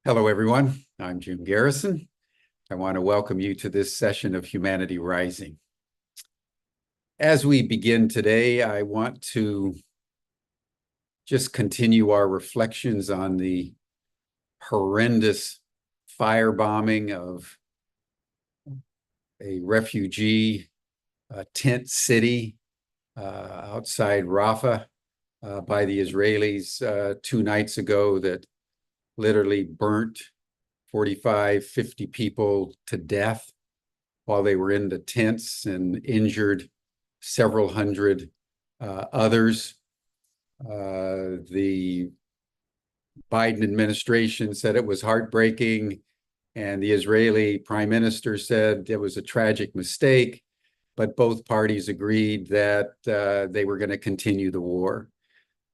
Hello, everyone. I'm Jim Garrison. I want to welcome you to this session of Humanity Rising. As we begin today, I want to just continue our reflections on the horrendous firebombing of a refugee tent city outside Rafah by the Israelis 2 nights ago that literally burnt 45, 50 people to death while they were in the tents and injured several hundred others. The Biden administration said it was heartbreaking, and the Israeli prime minister said it was a tragic mistake, but both parties agreed that they were going to continue the war.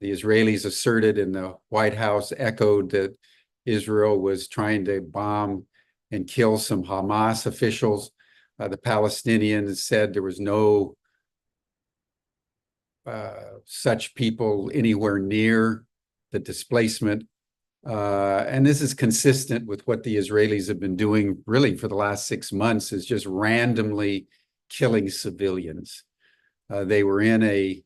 The Israelis asserted, and the White House echoed, that Israel was trying to bomb and kill some Hamas officials. The Palestinians said there was no such people anywhere near the displacement. And this is consistent with what the Israelis have been doing really for the last 6 months, is just randomly killing civilians. They were in a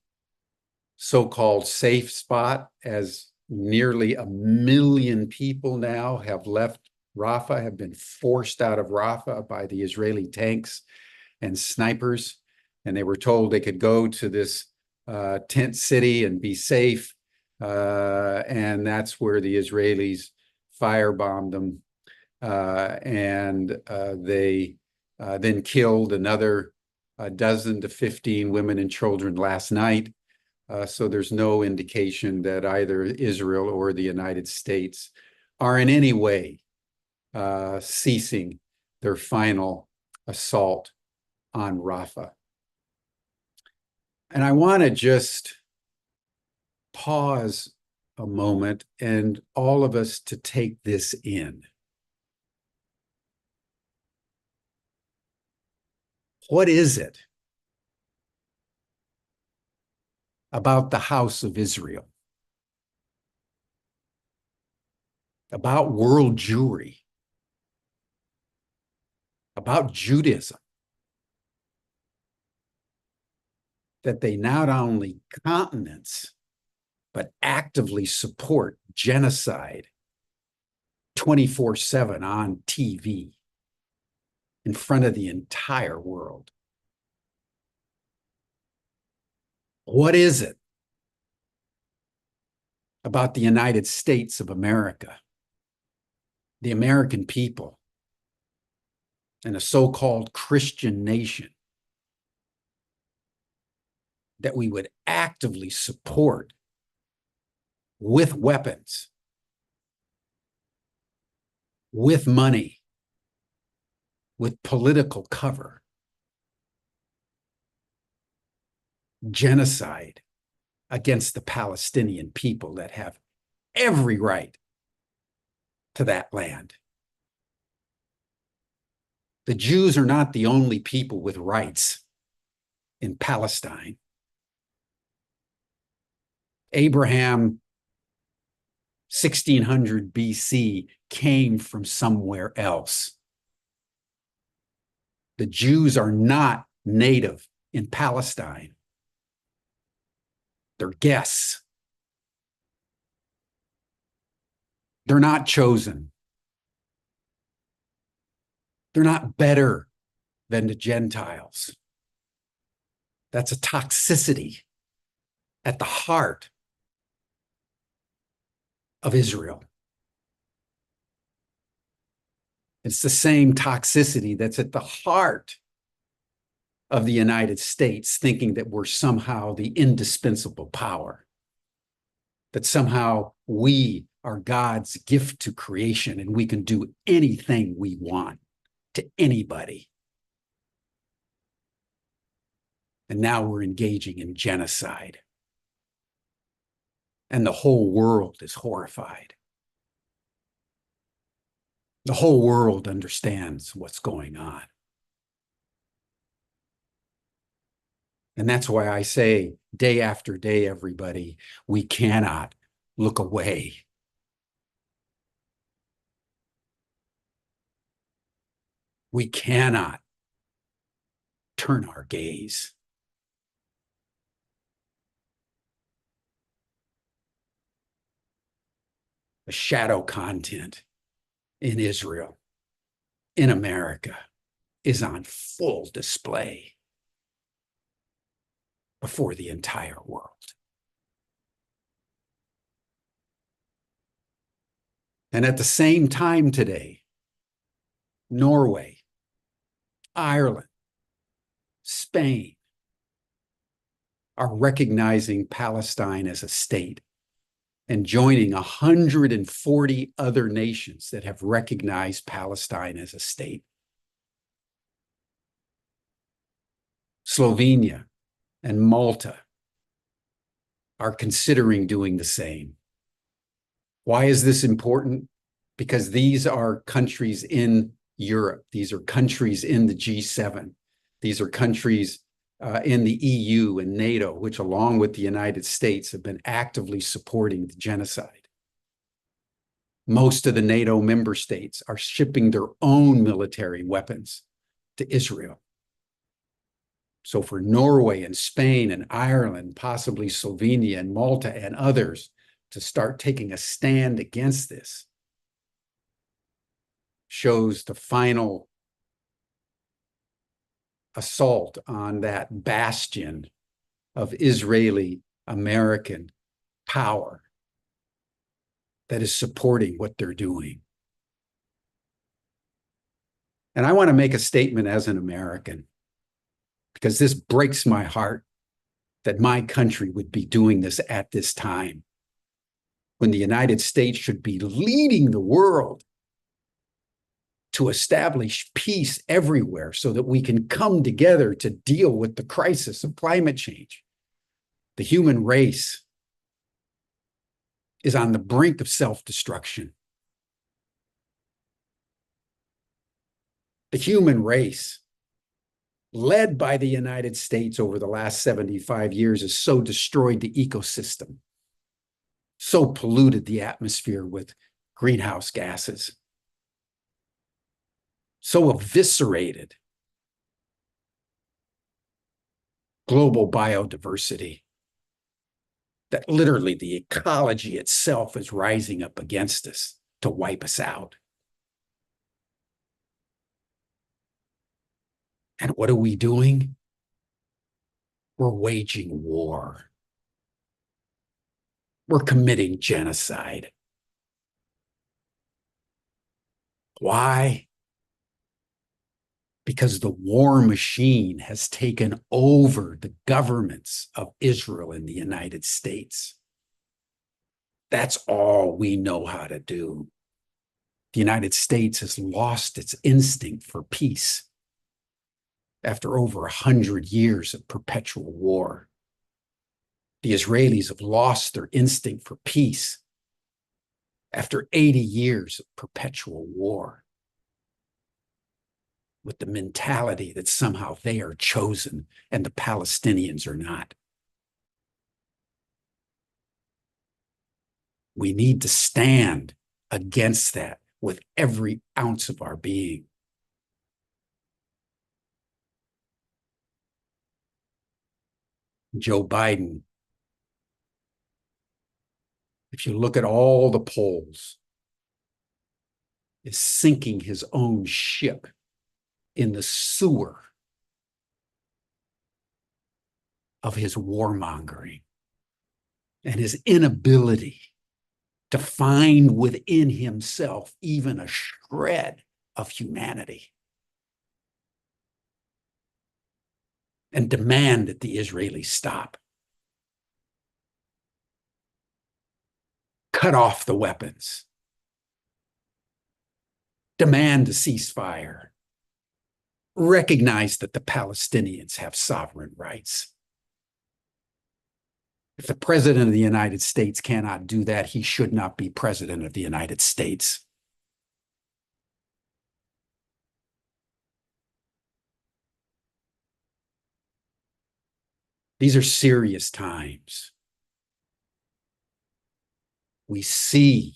so-called safe spot, as nearly 1 million people now have left Rafah, have been forced out of Rafah by the Israeli tanks and snipers. And they were told they could go to this tent city and be safe. And that's where the Israelis firebombed them. And they then killed another 12 to 15 women and children last night. So there's no indication that either Israel or the United States are in any way ceasing their final assault on Rafah. And I want to just pause a moment and all of us to take this in. What is it about the house of Israel, about world Jewry, about Judaism, that they not only countenance, but actively support genocide 24/7 on TV in front of the entire world? What is it about the United States of America, the American people, and a so-called Christian nation that we would actively support with weapons, with money, with political cover, genocide against the Palestinian people that have every right to that land? The Jews are not the only people with rights in Palestine. Abraham, 1600 BC, came from somewhere else. The Jews are not native in Palestine. They're guests. They're not chosen. They're not better than the Gentiles. That's a toxicity at the heart of Israel. It's the same toxicity that's at the heart of the United States, thinking that we're somehow the indispensable power, that somehow we are God's gift to creation and we can do anything we want to anybody. And now we're engaging in genocide. And the whole world is horrified. The whole world understands what's going on. And that's why I say day after day, everybody, we cannot look away. We cannot turn our gaze. The shadow content in Israel, in America, is on full display before the entire world. And at the same time today, Norway, Ireland, Spain are recognizing Palestine as a state and joining 140 other nations that have recognized Palestine as a state. Slovenia and Malta are considering doing the same. Why is this important? Because these are countries in Europe. These are countries in the G7. These are countries in the EU and NATO, which along with the United States have been actively supporting the genocide. Most of the NATO member states are shipping their own military weapons to Israel. So for Norway and Spain and Ireland, possibly Slovenia and Malta and others to start taking a stand against this shows the final assault on that bastion of Israeli American power that is supporting what they're doing. And I want to make a statement as an American, because this breaks my heart that my country would be doing this at this time, when the United States should be leading the world to establish peace everywhere so that we can come together to deal with the crisis of climate change. The human race is on the brink of self-destruction. The human race, led by the United States over the last 75 years, has so destroyed the ecosystem, so polluted the atmosphere with greenhouse gases, so eviscerated global biodiversity that literally the ecology itself is rising up against us to wipe us out. And what are we doing? We're waging war. We're committing genocide. Why? Because the war machine has taken over the governments of Israel and the United States. That's all we know how to do. The United States has lost its instinct for peace after over 100 years of perpetual war. The Israelis have lost their instinct for peace after 80 years of perpetual war, with the mentality that somehow they are chosen and the Palestinians are not. We need to stand against that with every ounce of our being. Joe Biden, if you look at all the polls, is sinking his own ship in the sewer of his warmongering and his inability to find within himself even a shred of humanity and demand that the Israelis stop. Cut off the weapons. Demand a ceasefire. Recognize that the Palestinians have sovereign rights. If the president of the United States cannot do that, he should not be president of the United States. These are serious times. We see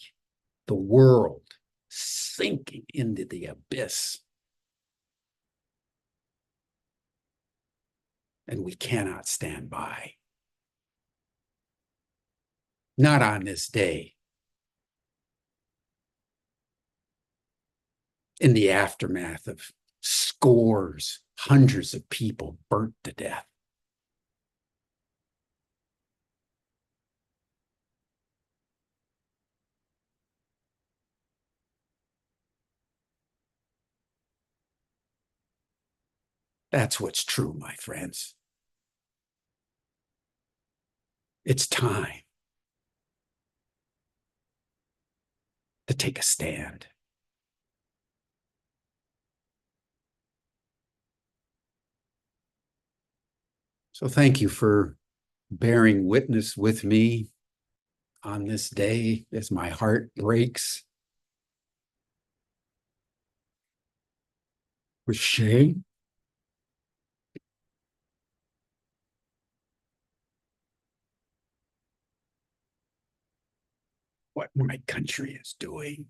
the world sinking into the abyss and we cannot stand by. Not on this day. In the aftermath of scores, hundreds of people burnt to death. That's what's true, my friends. It's time to take a stand. So thank you for bearing witness with me on this day as my heart breaks with shame. What my country is doing.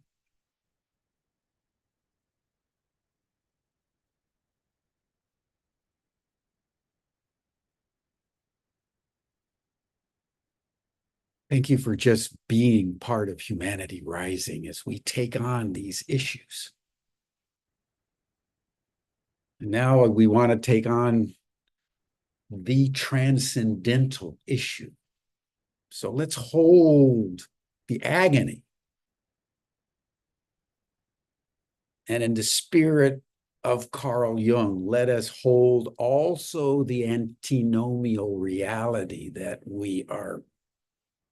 Thank you for just being part of Humanity Rising as we take on these issues. And now we want to take on the transcendental issue. So let's hold the agony. And in the spirit of Carl Jung, let us hold also the antinomial reality that we are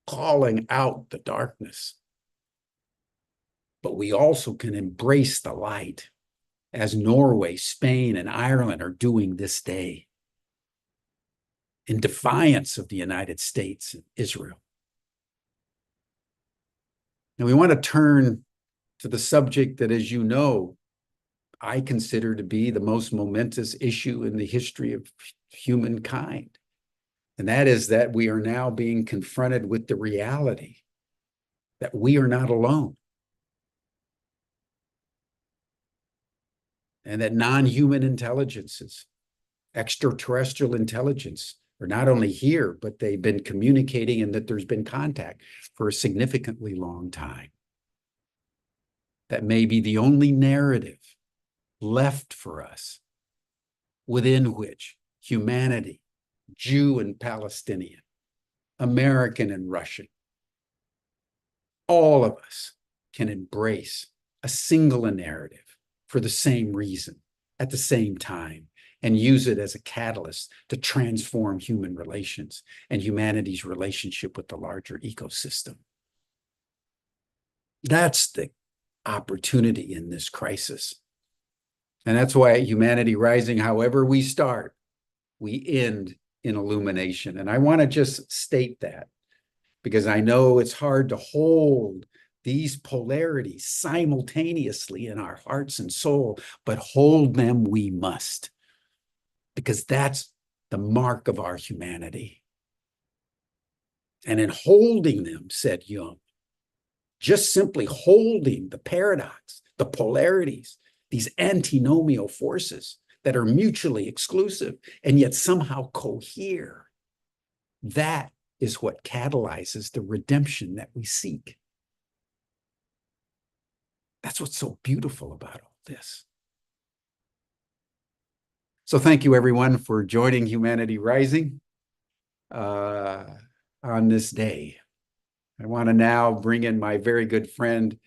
calling out the darkness. But we also can embrace the light, as Norway, Spain, and Ireland are doing this day, in defiance of the United States and Israel. Now we want to turn to the subject that, as you know, I consider to be the most momentous issue in the history of humankind. And that is that we are now being confronted with the reality that we are not alone. And that non-human intelligences, extraterrestrial intelligence, are not only here, but they've been communicating, and that there's been contact for a significantly long time. That may be the only narrative left for us within which humanity, Jew and Palestinian, American and Russian, all of us can embrace a single narrative for the same reason at the same time, and use it as a catalyst to transform human relations and humanity's relationship with the larger ecosystem. That's the opportunity in this crisis. And that's why Humanity Rising, however we start, we end in illumination. And I want to just state that, because I know it's hard to hold these polarities simultaneously in our hearts and soul, but hold them we must, because that's the mark of our humanity. And in holding them, said Jung, just simply holding the paradox, the polarities, these antinomial forces that are mutually exclusive and yet somehow cohere, that is what catalyzes the redemption that we seek. That's what's so beautiful about all this. So thank you, everyone, for joining Humanity Rising on this day. I want to now bring in my very good friend,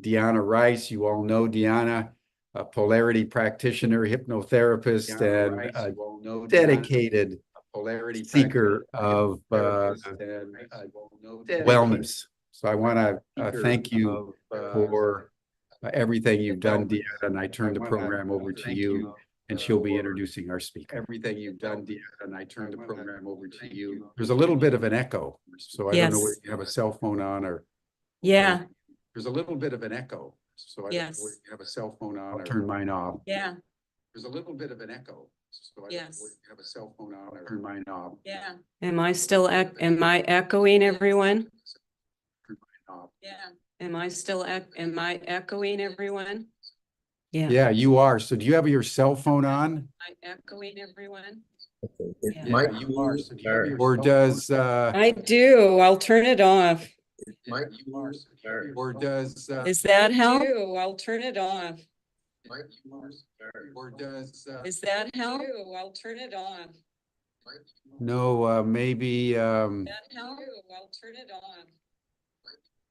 Dehanna Rice. You all know Dehanna, a polarity practitioner, hypnotherapist, and a dedicated seeker of wellness. So I want to thank you for everything you've done, Deanna, and I turn the program over to you, and she'll be introducing our speaker. Everything you've done, Deanna, and I turn the program over to you. There's a little bit of an echo, so I don't know whether you have a cell phone on or. Yeah. There's a little bit of an echo, so I don't know whether you have a cell phone on. I'll turn mine off. Yeah. There's a little bit of an echo, so I don't know whether you have a cell phone on or turn mine off. Yeah. Am I still am I echoing everyone? Turn mine off. Yeah. Am I still am I echoing everyone? Yeah. Yeah, you are. So do you have your cell phone on? Am I echoing everyone? Okay. It Yeah. might you be are. So do you have our- your or does I do. I'll turn it off. it might be our- or does Is that help? I'll turn it off. might be our- or does Is that help? I'll turn it off. no maybe That help? I'll turn it off.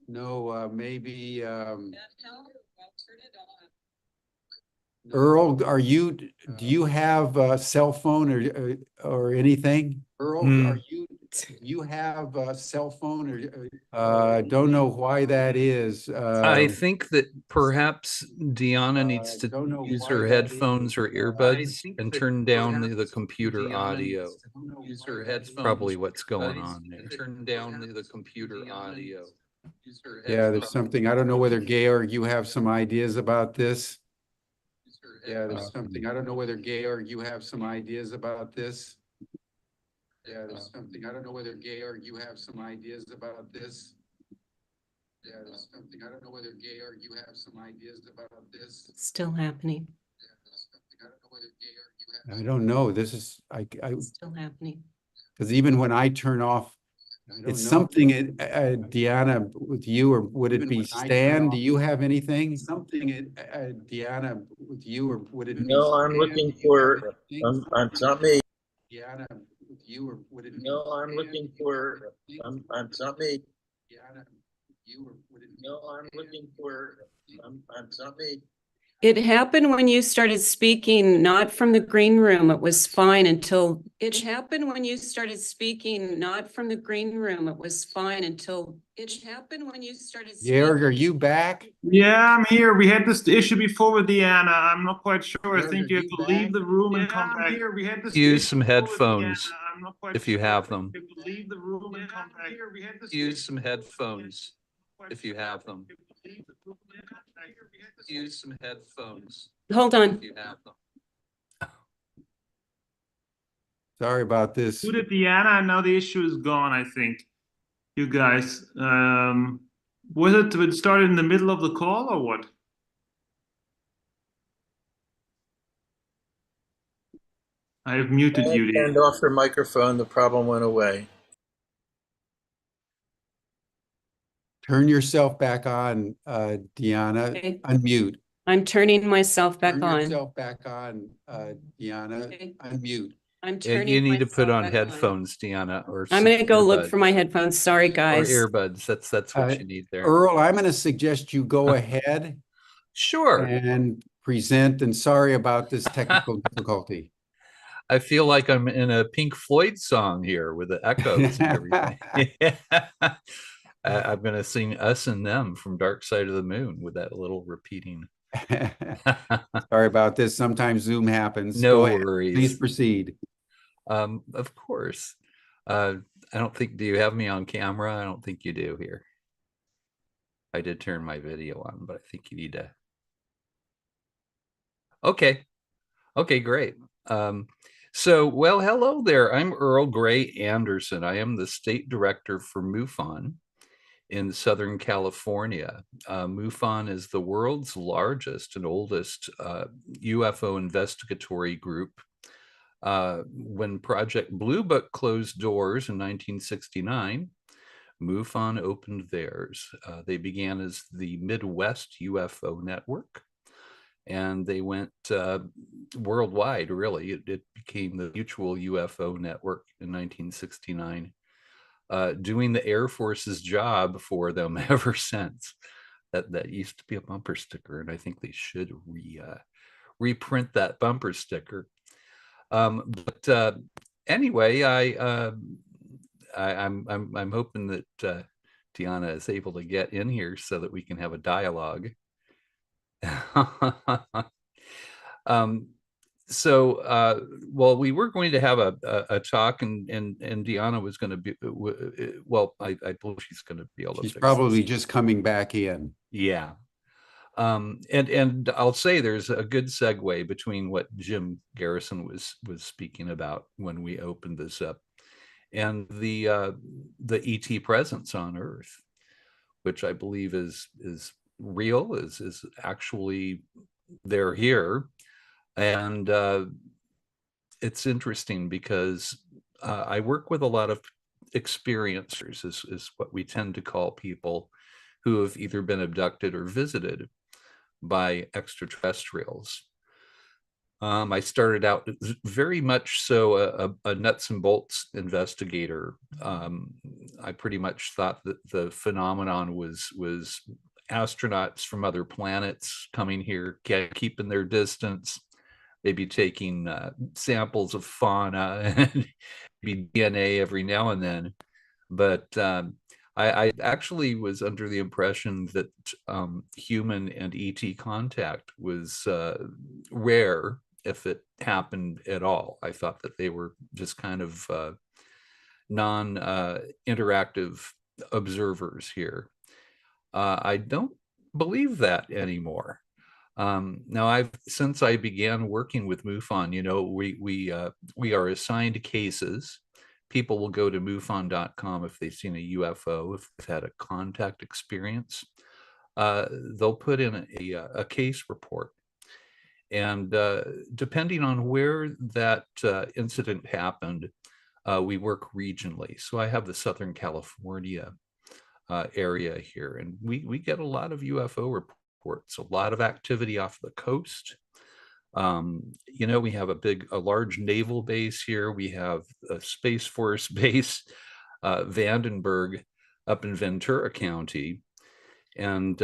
no maybe That help? I'll turn it off. Earl, do you have a cell phone or anything? Earl, do you have a cell phone or don't know why that is. I think that perhaps Deanna needs to don't know use why her that headphones is. or earbuds and turn down the computer audio. Use her headphones. Probably what's going on there. Turn down the computer audio. Yeah, there's something. I don't know whether Georg, you have some ideas about this. Yeah, there's something. I don't know whether Georg, you have some ideas about this. Yeah, there's something. I don't know whether Georg, you have some ideas about this. Yeah, there's something. I don't know whether Georg, you have some ideas about this. It's still happening. Yeah, there's something. I don't know whether Georg, you have. I don't know. This is It's still happening. because even when I turn off, it's something, Deanna, with you, or would it be Stan? Do you have anything? Something, Deanna, with you, or would it be? No, I'm Stan? looking Do you have for, anything? it's not me. Deanna, with you, or would it be? No, I'm Stan? looking Do you for, have anything? it's not me. Deanna, with you, or would it be? No, I'm Stan? looking for, it's not me. It happened when you started speaking, not from the green room. It was fine until it happened when you started speaking, not from the green room. It was fine until it happened when you started. Georg, are you back? Yeah, I'm here. We had this issue before with Deanna. I'm not quite sure. I Georg, think are you have you to back? leave the room and Yeah, come I'm back. here. We had this Use issue some before with headphones Deanna. I'm not quite if you sure. have them. You have to leave the room and come back. Here, we had this Use some issue. headphones if you have them. You have to leave the room and come back. Here, we had this Use some headphones Hold on. if you have them. Sorry about this. Who did Deanna? Now the issue is gone, I think. You guys. Did it start in the middle of the call or what? I have muted I you, turned Deanna. off her microphone, the problem went away. Turn yourself back on, Deanna. Okay. Unmute. I'm turning myself back Turn on. yourself back on, Deanna. Okay. Unmute. I'm Yeah, turning. you need to put myself on back headphones, Deanna, or I'm some gonna go look earbuds. for my headphones. Sorry, Or guys. earbuds. That's what Uh, you need there. Earl, I'm going to suggest you go ahead Sure. and present. And sorry about this technical difficulty. I feel like I'm in a Pink Floyd song here with the echoes and everything. I'm going to sing Us and Them from Dark Side of the Moon with that little repeating. Sorry about this. Sometimes Zoom happens. No Go ahead. worries. Please proceed. Of course. I don't think, do you have me on camera? I don't think you do here. I did turn my video on, but I think you need to. Okay. Okay, great. Well, hello there. I'm Earl Grey Anderson. I am the state director for MUFON in Southern California. MUFON is the world's largest and oldest UFO investigatory group. When Project Blue Book closed doors in 1969, MUFON opened theirs. They began as the Midwest UFO Network, and they went worldwide, really. It became the Mutual UFO Network in 1969, doing the Air Force's job for them ever since. That used to be a bumper sticker, and I think they should reprint that bumper sticker. But anyway, I'm hoping that Deanna is able to get in here so that we can have a dialogue. Well, we were going to have a talk, and Deanna was going to be, well, I believe she's going to be able to. She's fix probably this. just coming back in. Yeah. And I'll say there's a good segue between what Jim Garrison was speaking about when we opened this up, and the ET presence on Earth, which I believe is real, is actually, they're here. And it's interesting because I work with a lot of experiencers, is what we tend to call people who have either been abducted or visited by extraterrestrials. I started out very much so a nuts and bolts investigator. I pretty much thought that the phenomenon was astronauts from other planets coming here, keeping their distance, maybe taking samples of fauna and maybe DNA every now and then. But I actually was under the impression that human and ET contact was rare, if it happened at all. I thought that they were just kind of non-interactive observers here. I don't believe that anymore. Now, since I began working with MUFON, you know, we are assigned cases. People will go to MUFON.com if they've seen a UFO, if they've had a contact experience. They'll put in a case report. And depending on where that incident happened, we work regionally. So I have the Southern California area here, and we get a lot of UFO reports, a lot of activity off the coast. You know, we have a large naval base here. We have a Space Force base, Vandenberg, up in Ventura County. And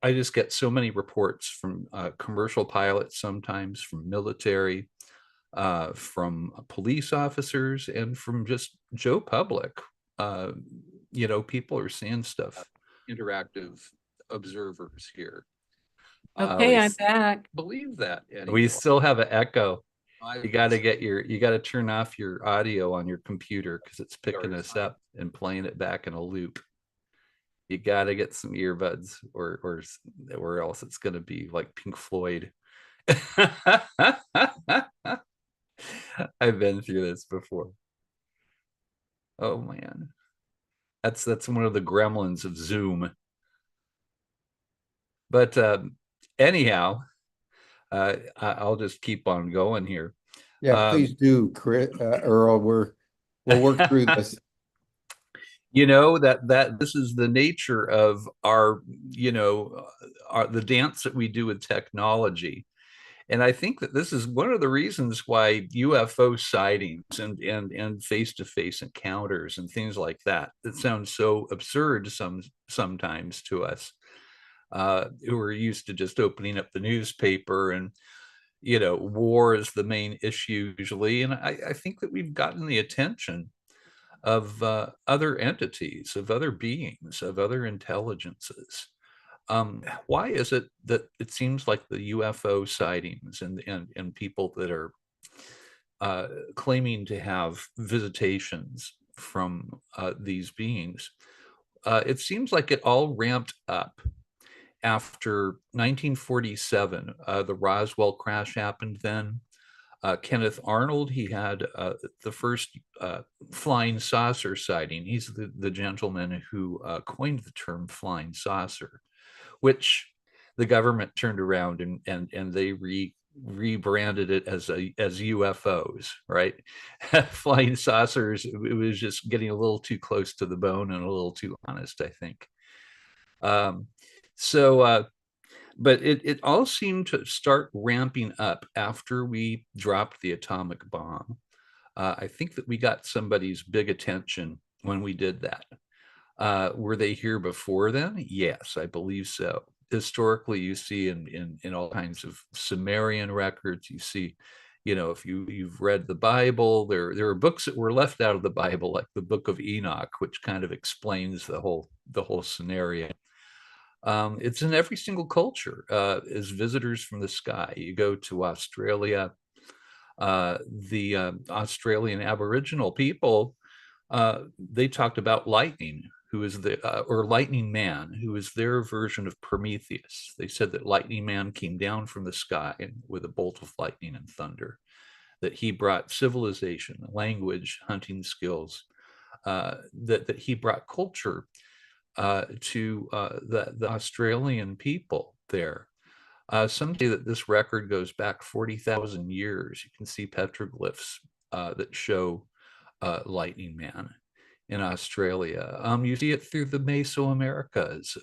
I just get so many reports from commercial pilots, sometimes from military, from police officers, and from just Joe public. You know, people are seeing stuff. Interactive observers here. Okay, I'm back. Believe that anymore. We still have an echo. You got to turn off your audio on your computer because it's picking us up and playing it back in a loop. You got to get some earbuds or else it's going to be like Pink Floyd. I've been through this before. Oh man. That's one of the gremlins of Zoom. But anyhow, I'll just keep on going here. Yeah, please do, Earl. We'll work through this. You know, that this is the nature of our, you know, the dance that we do with technology. And I think that this is one of the reasons why UFO sightings and face-to-face encounters and things like that sounds so absurd sometimes to us, who are used to just opening up the newspaper, and you know, war is the main issue usually. And I think that we've gotten the attention of other entities, of other beings, of other intelligences. Why is it that it seems like the UFO sightings and people that are claiming to have visitations from these beings, it seems like it all ramped up after 1947, the Roswell crash happened then. Kenneth Arnold, he had the first flying saucer sighting. He's the gentleman who coined the term flying saucer, which the government turned around and they rebranded it as UFOs, right? Flying saucers, it was just getting a little too close to the bone and a little too honest, I think. But it all seemed to start ramping up after we dropped the atomic bomb. I think that we got somebody's big attention when we did that. Were they here before then? Yes, I believe so. Historically, you see in all kinds of Sumerian records, you see, you know, if you've read the Bible, there are books that were left out of the Bible, like the Book of Enoch, which kind of explains the whole scenario. It's in every single culture as visitors from the sky. You go to Australia, the Australian Aboriginal people, they talked about lightning, who is or Lightning Man, who is their version of Prometheus. They said that Lightning Man came down from the sky with a bolt of lightning and thunder, that he brought civilization, language, hunting skills, that he brought culture to the Australian people there. Some say that this record goes back 40,000 years. You can see petroglyphs that show Lightning Man in Australia. You see it through the Mesoamericas,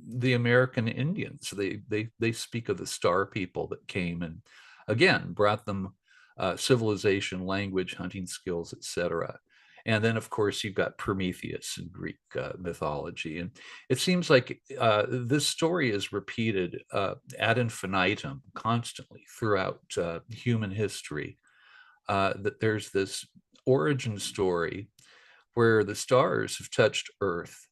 the American Indians. They speak of the star people that came and again brought them civilization, language, hunting skills, etc. And then, of course, you've got Prometheus in Greek mythology. And it seems like this story is repeated ad infinitum constantly throughout human history, that there's this origin story where the stars have touched Earth.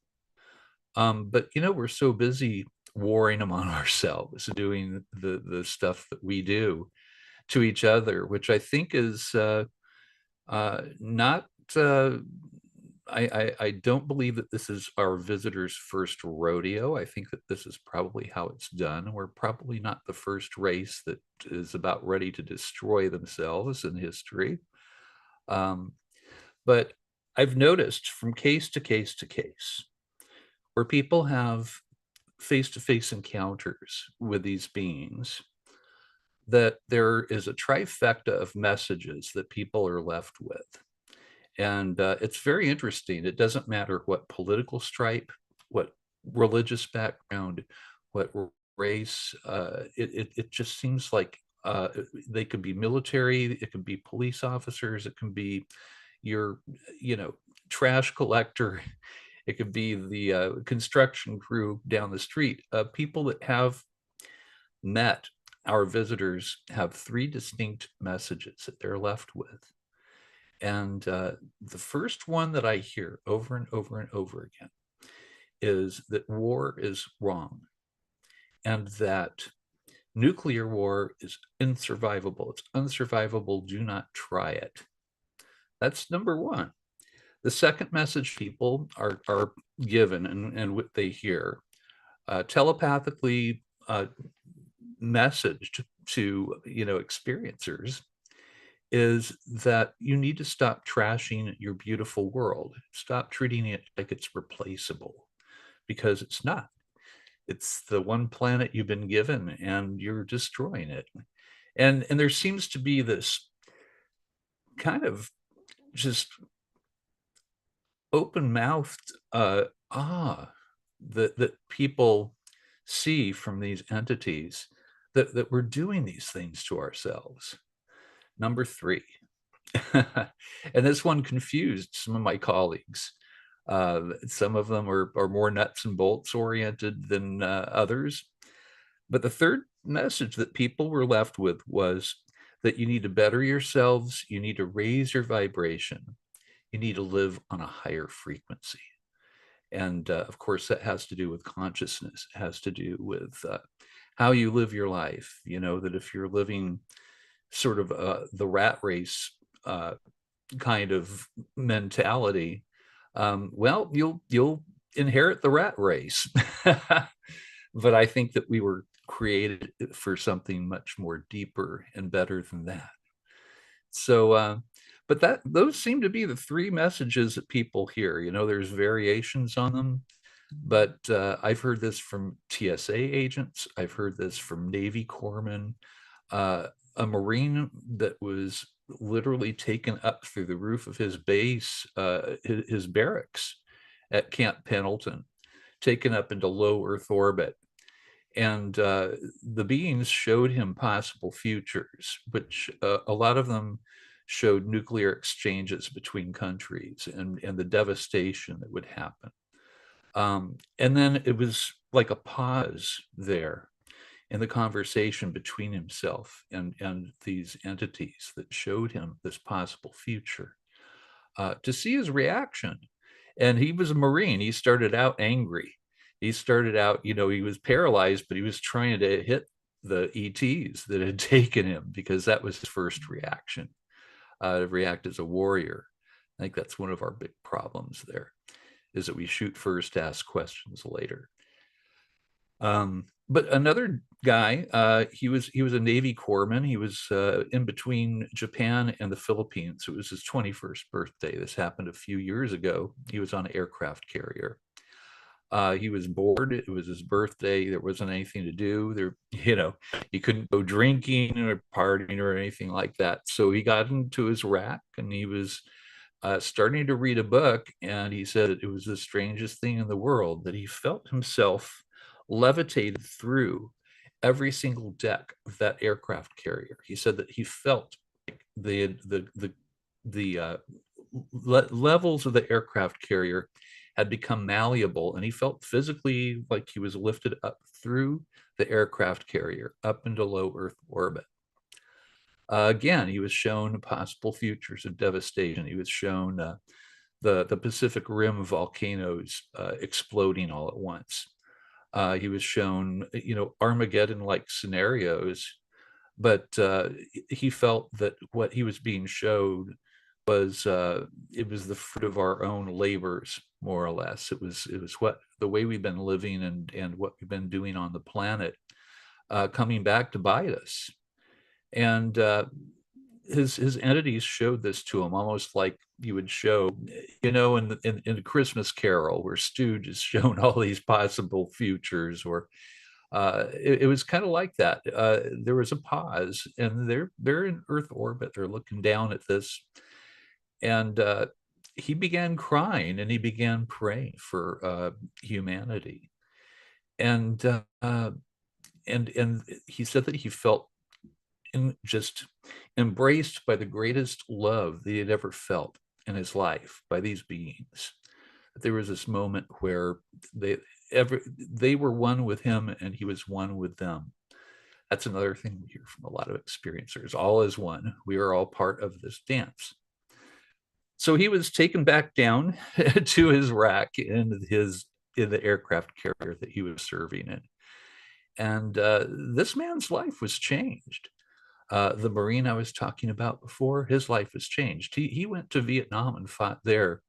But, we're so busy warring among ourselves, doing the stuff that we do to each other, which I think is not, I don't believe that this is our visitors' first rodeo. I think that this is probably how it's done. We're probably not the first race that is about ready to destroy themselves in history. But I've noticed from case to case to case, where people have face-to-face encounters with these beings, that there is a trifecta of messages that people are left with. And it's very interesting. It doesn't matter what political stripe, what religious background, what race, it just seems like they could be military, it could be police officers, it can be your, trash collector, it could be the construction crew down the street. People that have met our visitors have three distinct messages that they're left with. And the first one that I hear over and over and over again is that war is wrong, and that nuclear war is unsurvivable. It's unsurvivable. Do not try it. That's number one. The second message people are given and what they hear telepathically messaged to experiencers is that you need to stop trashing your beautiful world. Stop treating it like it's replaceable, because it's not. It's the one planet you've been given and you're destroying it. And there seems to be this kind of just open-mouthed that people see from these entities, that we're doing these things to ourselves. Number three, and this one confused some of my colleagues. Some of them are more nuts and bolts oriented than others. But the third message that people were left with was that you need to better yourselves, you need to raise your vibration, you need to live on a higher frequency. And of course, that has to do with consciousness. It has to do with how you live your life. That if you're living sort of the rat race kind of mentality, well, you'll inherit the rat race. But I think that we were created for something much more deeper and better than that. So, but those seem to be the three messages that people hear. There's variations on them, but I've heard this from TSA agents. I've heard this from Navy corpsmen. A Marine that was literally taken up through the roof of his base, his barracks at Camp Pendleton, taken up into low Earth orbit. And the beings showed him possible futures, which a lot of them showed nuclear exchanges between countries and the devastation that would happen. And then it was like a pause there in the conversation between himself and these entities that showed him this possible future, to see his reaction. And he was a Marine. He started out angry. He started out, he was paralyzed, but he was trying to hit the ETs that had taken him, because that was his first reaction, to react as a warrior. I think that's one of our big problems there, is that we shoot first, ask questions later. But another guy, he was a Navy corpsman. He was in between Japan and the Philippines. It was his 21st birthday. This happened a few years ago. He was on an aircraft carrier. He was bored. It was his birthday. There wasn't anything to do there. He couldn't go drinking or partying or anything like that. So he got into his rack and he was starting to read a book. And he said it was the strangest thing in the world, that he felt himself levitated through every single deck of that aircraft carrier. He said that he felt like the levels of the aircraft carrier had become malleable, and he felt physically like he was lifted up through the aircraft carrier up into low Earth orbit. Again, he was shown possible futures of devastation. He was shown the Pacific Rim volcanoes exploding all at once. He was shown, Armageddon-like scenarios, but he felt that what he was being showed was it was the fruit of our own labors, more or less. It was what the way we've been living and what we've been doing on the planet coming back to bite us. And his entities showed this to him, almost like you would show, in a Christmas Carol, where Stooge is shown all these possible futures, or it was kind of like that. There was a pause, and they're in Earth orbit. They're looking down at this, and he began crying, and he began praying for humanity, and he said that he felt just embraced by the greatest love that he had ever felt in his life by these beings. There was this moment where they were one with him and he was one with them. That's another thing we hear from a lot of experiencers. All is one. We are all part of this dance. So he was taken back down to his rack in the aircraft carrier that he was serving in. And this man's life was changed. The Marine I was talking about before, his life was changed. He went to Vietnam and fought there.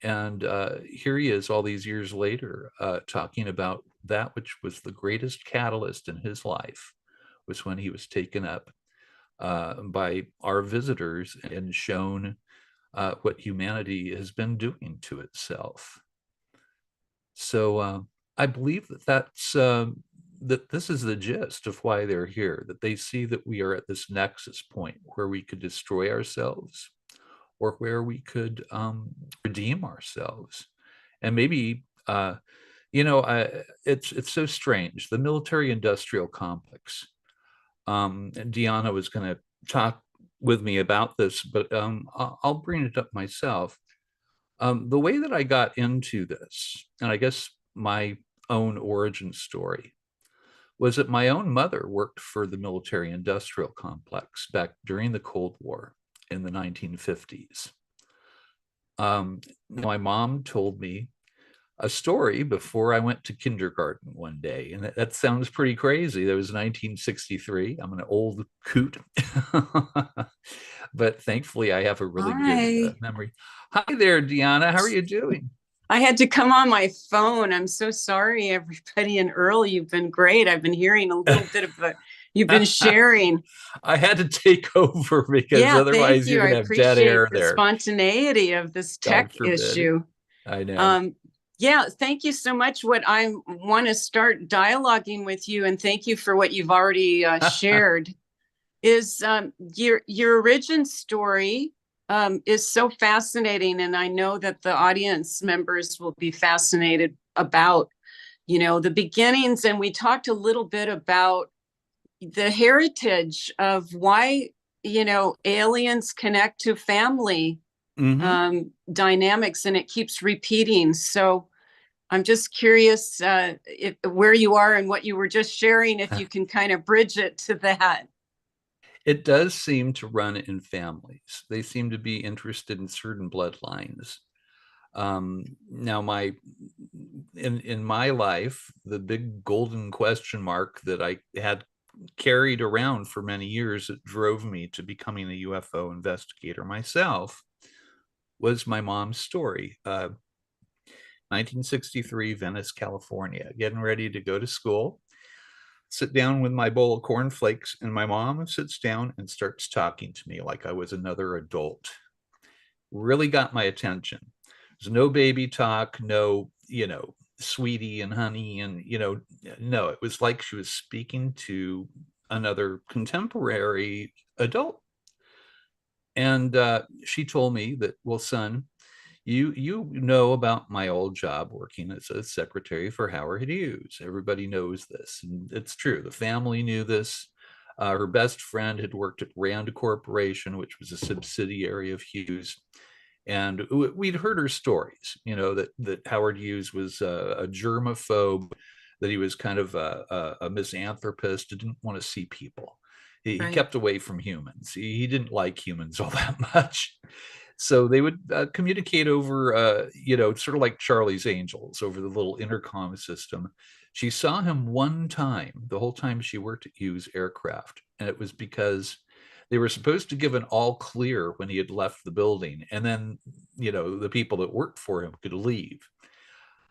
And here he is all these years later talking about that which was the greatest catalyst in his life, was when he was taken up by our visitors and shown what humanity has been doing to itself. So I believe that's that this is the gist of why they're here, that they see that we are at this nexus point where we could destroy ourselves or where we could redeem ourselves. And maybe, it's so strange, the military-industrial complex. And Dehanna was going to talk with me about this, but I'll bring it up myself. The way that I got into this, and I guess my own origin story, was that my own mother worked for the military-industrial complex back during the Cold War in the 1950s. My mom told me a story before I went to kindergarten one day, and that sounds pretty crazy. That was 1963. I'm an old coot, but thankfully I have a really good memory. Hi there, Dehanna. How are you doing? I had to come on my phone. I'm so sorry, everybody. And Earl, you've been great. I've been hearing a little bit of you've been sharing. I had to take over because otherwise you're going to have dead air there. The spontaneity of this tech issue. I know. Yeah, thank you so much. What I want to start dialoguing with you, and thank you for what you've already shared, is your origin story is so fascinating. And I know that the audience members will be fascinated about, the beginnings. And we talked a little bit about the heritage of why, aliens connect to family dynamics, and it keeps repeating. So I'm just curious where you are and what you were just sharing, if you can kind of bridge it to that. It does seem to run in families. They seem to be interested in certain bloodlines. Now, in my life, the big golden question mark that I had carried around for many years that drove me to becoming a UFO investigator myself was my mom's story. 1963, Venice, California, getting ready to go to school. Sit down with my bowl of cornflakes, and my mom sits down and starts talking to me like I was another adult. Really got my attention. There's no baby talk, no, sweetie and honey, and no, it was like she was speaking to another contemporary adult. And she told me that, well, son, you know about my old job working as a secretary for Howard Hughes. Everybody knows this, and it's true. The family knew this. Her best friend had worked at Rand Corporation, which was a subsidiary of Hughes. And we'd heard her stories, that Howard Hughes was a germaphobe, that he was kind of a misanthropist, didn't want to see people. He Right. kept away from humans. He didn't like humans all that much. So they would communicate over, sort of like Charlie's Angels, over the little intercom system. She saw him one time, the whole time she worked at Hughes Aircraft. And it was because they were supposed to give an all clear when he had left the building. And then, the people that worked for him could leave.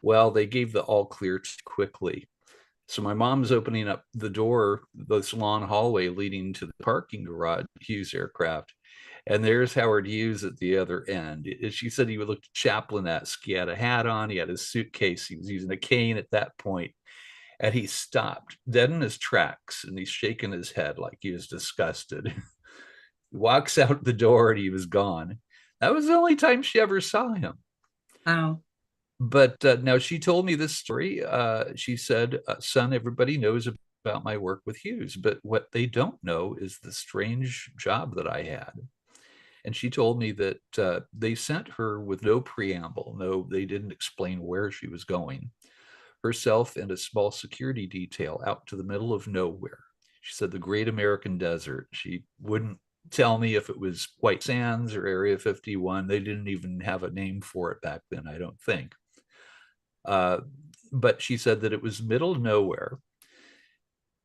Well, they gave the all clear quickly. So my mom's opening up the door, this long hallway leading to the parking garage, Hughes Aircraft. And there's Howard Hughes at the other end. She said he looked Chaplin-esque. He had a hat on, he had his suitcase, he was using a cane at that point. And he stopped dead in his tracks, and he's shaking his head like he was disgusted. He walks out the door and he was gone. That was the only time she ever saw him. Wow. But now she told me this story. She said, son, everybody knows about my work with Hughes, but what they don't know is the strange job that I had. And she told me that they sent her with no preamble. No, they didn't explain where she was going. Herself and a small security detail out to the middle of nowhere. She said the Great American Desert. She wouldn't tell me if it was White Sands or Area 51. They didn't even have a name for it back then, I don't think. But she said that it was middle of nowhere.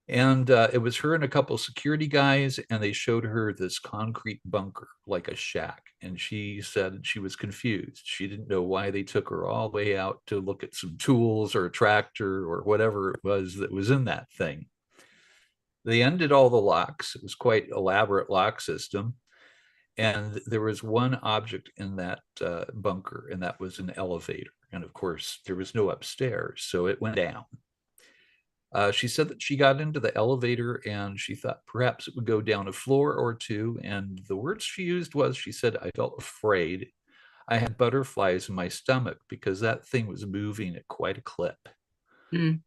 And it was her and a couple of security guys, and they showed her this concrete bunker, like a shack. And she said she was confused. She didn't know why they took her all the way out to look at some tools or a tractor or whatever it was that was in that thing. They undid all the locks. It was quite elaborate lock system. And there was one object in that bunker, and that was an elevator. And of course, there was no upstairs, so it went down. She said that she got into the elevator and she thought perhaps it would go down a floor or two. And the words she used was, she said, I felt afraid. I had butterflies in my stomach because that thing was moving at quite a clip. Mm.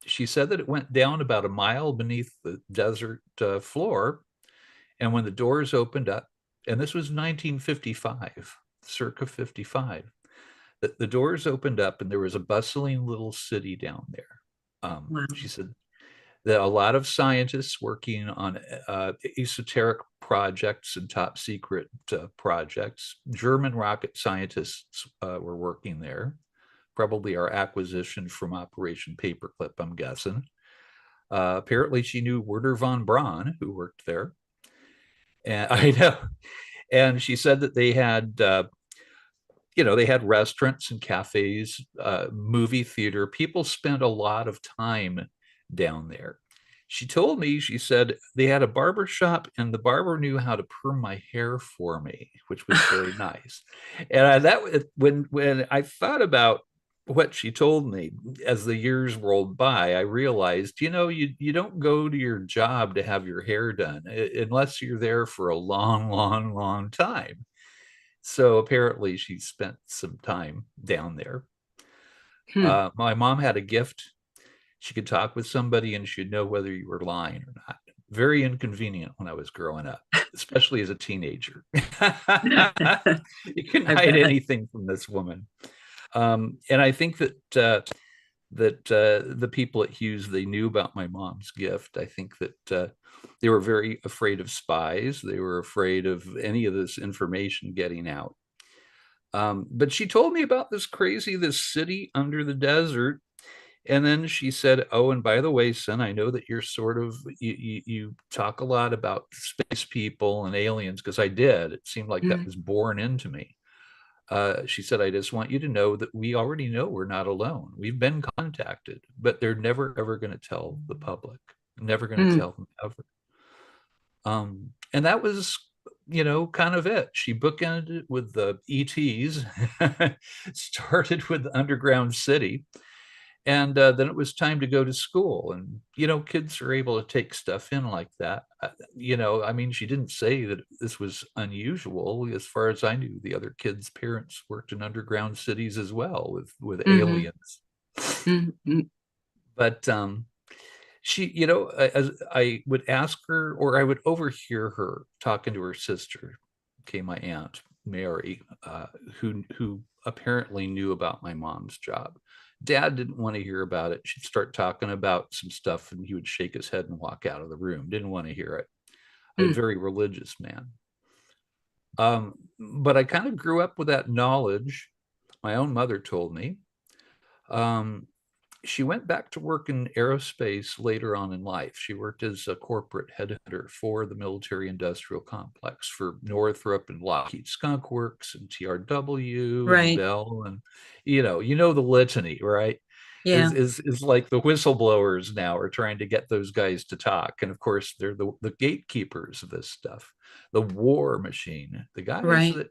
She said that it went down about a mile beneath the desert floor. And when the doors opened up, and this was 1955, circa 55, that the doors opened up and there was a bustling little city down there. Wow. She said that a lot of scientists working on esoteric projects and top secret projects, German rocket scientists were working there, probably our acquisition from Operation Paperclip, I'm guessing. Apparently she knew Werner von Braun, who worked there. And I know. And she said that they had they had restaurants and cafes, movie theater. People spent a lot of time down there. She told me, she said, they had a barber shop and the barber knew how to perm my hair for me, which was very nice. And when I thought about what she told me as the years rolled by, I realized, you don't go to your job to have your hair done unless you're there for a long, long, long time. So apparently she spent some time down there. My mom had a gift. She could talk with somebody and she'd know whether you were lying or not. Very inconvenient when I was growing up, especially as a teenager. You couldn't hide anything from this woman. And I think that the people at Hughes, they knew about my mom's gift. I think that they were very afraid of spies. They were afraid of any of this information getting out. But she told me about this city under the desert. And then she said, oh, and by the way, son, I know that you're you talk a lot about space people and aliens, because I did. It seemed like that was born into me. She said, I just want you to know that we already know we're not alone. We've been contacted, but they're never, ever going to tell the public. Never going to tell them ever. And that was kind of it. She bookended it with the ETs, started with the underground city, and then it was time to go to school. And kids are able to take stuff in like that. I mean, she didn't say that this was unusual. As far as I knew, the other kids' parents worked in underground cities as well with aliens. But she, as I would ask her, or I would overhear her talking to her sister, okay, my aunt Mary, who apparently knew about my mom's job. Dad didn't want to hear about it. She'd start talking about some stuff and he would shake his head and walk out of the room. Didn't want to hear it. A very religious man. But I kind of grew up with that knowledge. My own mother told me. She went back to work in aerospace later on in life. She worked as a corporate headhunter for the military industrial complex for Northrop and Lockheed Skunk Works and TRW and Bell, and the litany, right? Yeah. Is like the whistleblowers now are trying to get those guys to talk, and of course they're the gatekeepers of this stuff, the war machine, the guys that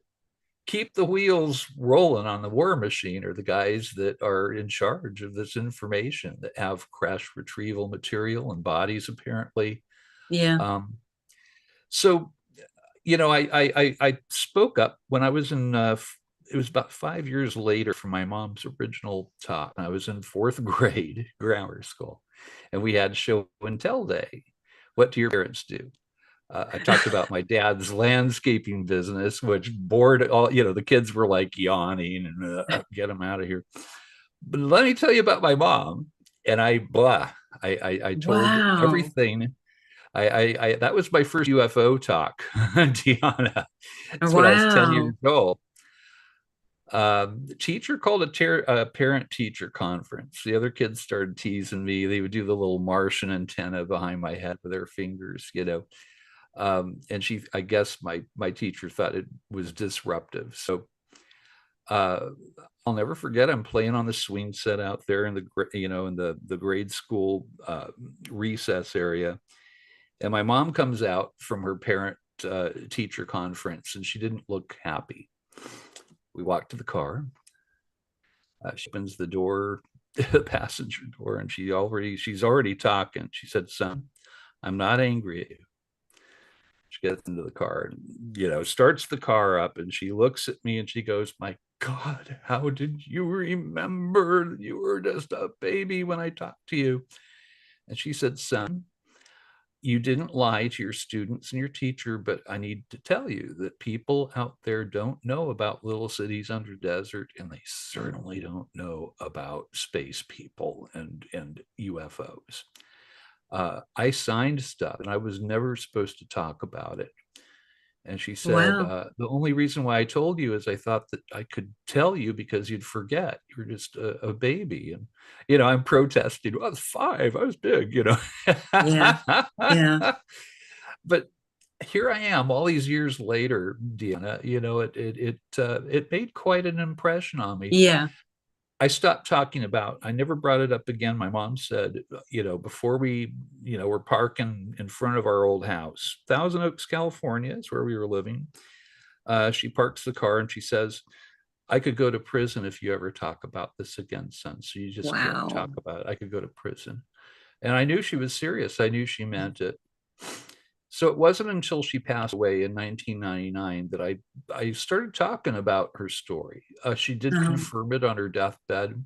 keep the wheels rolling on the war machine are the guys that are in charge of this information, that have crash retrieval material and bodies apparently. Yeah. So I spoke up when I was in it was about 5 years later from my mom's original talk. I was in 4th grade grammar school, and we had show and tell day. What do your parents do? I talked about my dad's landscaping business, which bored all, the kids were like yawning and get them out of here. But let me tell you about my mom. And I told everything. That was my first UFO talk, Dehanna. That's when I was 10 years old. The teacher called a parent-teacher conference. The other kids started teasing me. They would do the little Martian antenna behind my head with their fingers, and I guess my teacher thought it was disruptive. So I'll never forget, I'm playing on the swing set out there in the grade school recess area, and my mom comes out from her parent teacher conference, and she didn't look happy. We walked to the car. She opens the door, the passenger door, and she's already talking. She said, "Son, I'm not angry at you." She gets into the car and, starts the car up, and she looks at me and she goes, "My God, how did you remember you were just a baby when I talked to you?" And she said, "Son, you didn't lie to your students and your teacher, but I need to tell you that people out there don't know about little cities under desert, and they certainly don't know about space people and UFOs. I signed stuff and I was never supposed to talk about it." And she said, "The only reason why I told you is I thought that I could tell you because you'd forget. You were just a baby." And, I'm protesting. "Well, I was 5. I was big, Yeah. But here I am all these years later, Deanna, it made quite an impression on me. Yeah. I stopped talking about, I never brought it up again. My mom said, before we, were parking in front of our old house, Thousand Oaks, California is where we were living. She parks the car and she says, "I could go to prison if you ever talk about this again, son. So you just can't talk about it. I could go to prison." And I knew she was serious. I knew she meant it. So it wasn't until she passed away in 1999 that I started talking about her story. She did confirm it on her deathbed.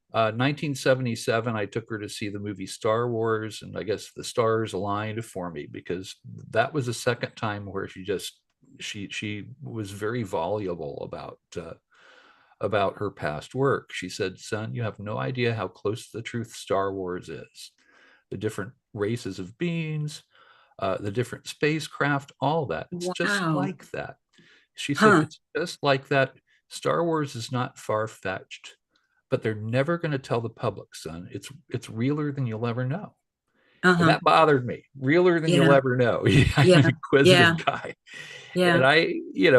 1977, I took her to see the movie Star Wars, and I guess the stars aligned for me, because that was the second time where she was very voluble about her past work. She said, "Son, you have no idea how close to the truth Star Wars is. The different races of beings, the different spacecraft, all that. It's just like that." She said, "It's just like that. Star Wars is not far-fetched, but they're never going to tell the public, son. It's realer than you'll ever know." And that bothered me. Realer than you'll ever know. I'm an inquisitive guy. Yeah. And I,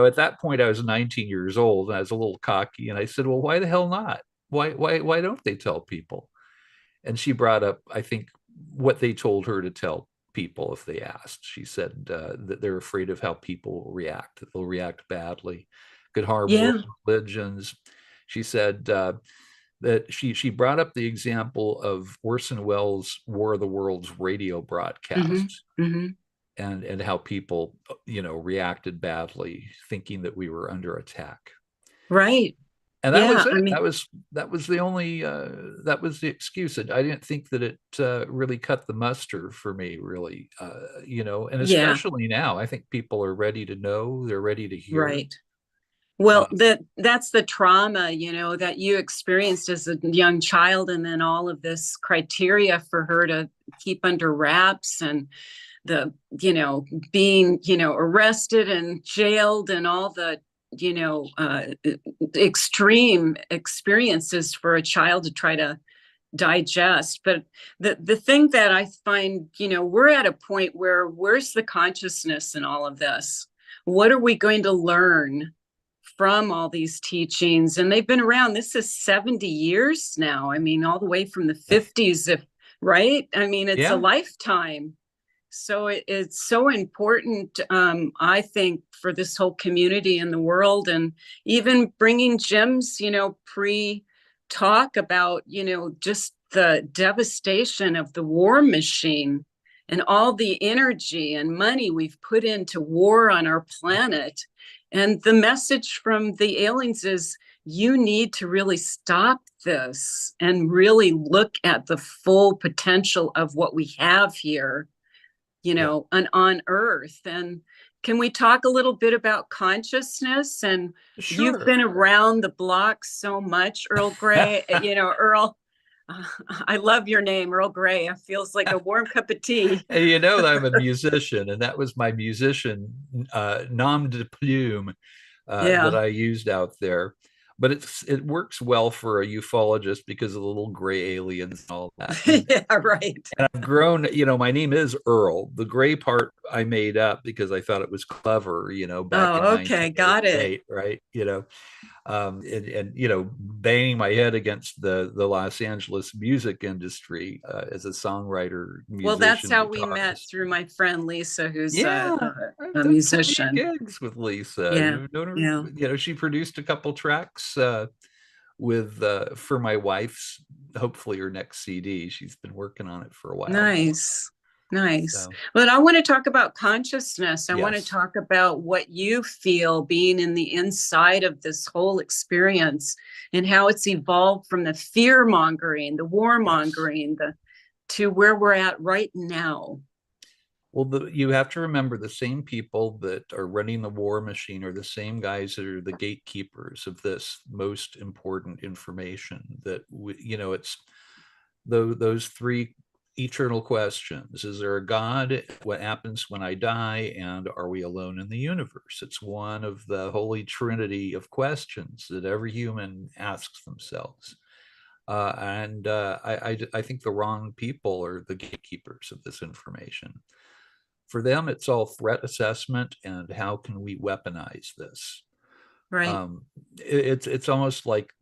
at that point I was 19 years old and I was a little cocky, and I said, "Well, why the hell not? Why don't they tell people?" And she brought up, I think, what they told her to tell people if they asked. She said that they're afraid of how people will react, that they'll react badly, could harm Yeah. world religions. She said that she brought up the example of Orson Welles' War of the Worlds radio broadcast, and how people, reacted badly, thinking that we were under attack. Right. And that was Yeah, it. I mean, that was the only that was the excuse. I didn't think that it really cut the muster for me, really. And yeah, especially now, I think people are ready to know. They're ready to hear. right. Well, Uh, that's the trauma, that you experienced as a young child, and then all of this criteria for her to keep under wraps, and the, being, arrested and jailed, and all the, extreme experiences for a child to try to digest. But the thing that I find, we're at a point where, where's the consciousness in all of this? What are we going to learn from all these teachings? And they've been around. This is 70 years now. I mean, all the way from the 50s, right? I mean, it's a lifetime. So it's so important, I think, for this whole community in the world, and even bringing Jim's, pre-talk about, just the devastation of the war machine and all the energy and money we've put into war on our planet. And the message from the aliens is, you need to really stop this and really look at the full potential of what we have here, on Earth. And can we talk a little bit about consciousness? And you've been around the block so much, Earl Grey. Earl, I love your name, Earl Grey. It feels like a warm cup of tea. And that I'm a musician, and that was my musician nom de plume that I used out there. But it works well for a ufologist because of the little gray aliens and all that. Yeah, right. And I've grown, my name is Earl. The gray part I made up because I thought it was clever, back in okay, got it. right? Banging my head against the Los Angeles music industry as a songwriter, musician. Well, that's how we guitarist. met, through my friend Lisa, who's I've a done musician. gigs with Lisa. Yeah, You've known her, she produced a couple tracks with for my wife's, hopefully, her next CD. She's been working on it for a while. Nice. So. But I want to talk about consciousness. I want to Yes. talk about what you feel being in the inside of this whole experience, and how it's evolved from the fear mongering, the warmongering, to where we're at right now. Well, you have to remember, the same people that are running the war machine are the same guys that are the gatekeepers of this most important information. That it's those three eternal questions: is there a God? What happens when I die? And are we alone in the universe? It's one of the holy trinity of questions that every human asks themselves. I think the wrong people are the gatekeepers of this information. For them, it's all threat assessment and how can we weaponize this. Right. It's almost like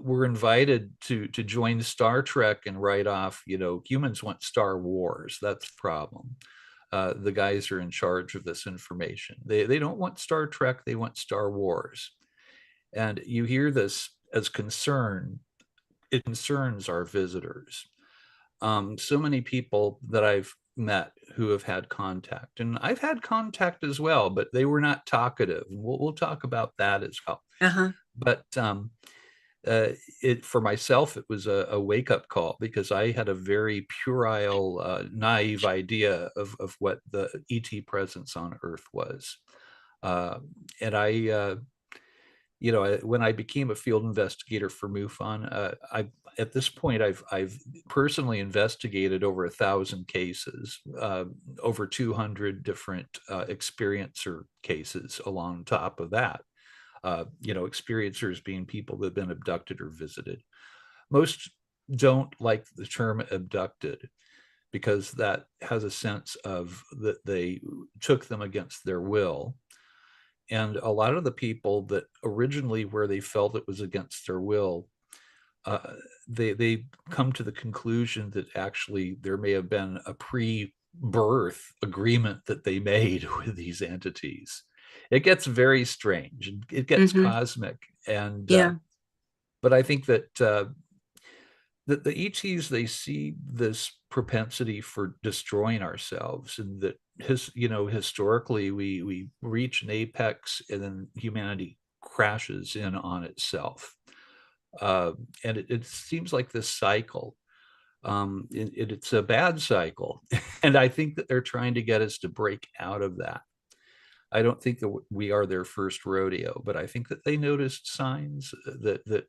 we're invited to join Star Trek and write off, humans want Star Wars. That's the problem. The guys are in charge of this information. They don't want Star Trek, they want Star Wars. And you hear this as concern. It concerns our visitors. So many people that I've met who have had contact, and I've had contact as well, but they were not talkative. We'll talk about that as well. But for myself, it was a wake-up call, because I had a very puerile, naive idea of what the ET presence on Earth was. And I when I became a field investigator for MUFON, at this point, I've personally investigated over 1,000 cases, over 200 different experiencer cases along top of that. Experiencers being people that have been abducted or visited. Most don't like the term abducted, because that has a sense of that they took them against their will. And a lot of the people that originally, where they felt it was against their will, they come to the conclusion that actually there may have been a birth agreement that they made with these entities. It gets very strange. It gets cosmic. And but I think that that the ETs, they see this propensity for destroying ourselves, and that historically we reach an apex and then humanity crashes in on itself. And it seems like this cycle. It's a bad cycle. And I think that they're trying to get us to break out of that. I don't think that we are their first rodeo, but I think that they noticed signs that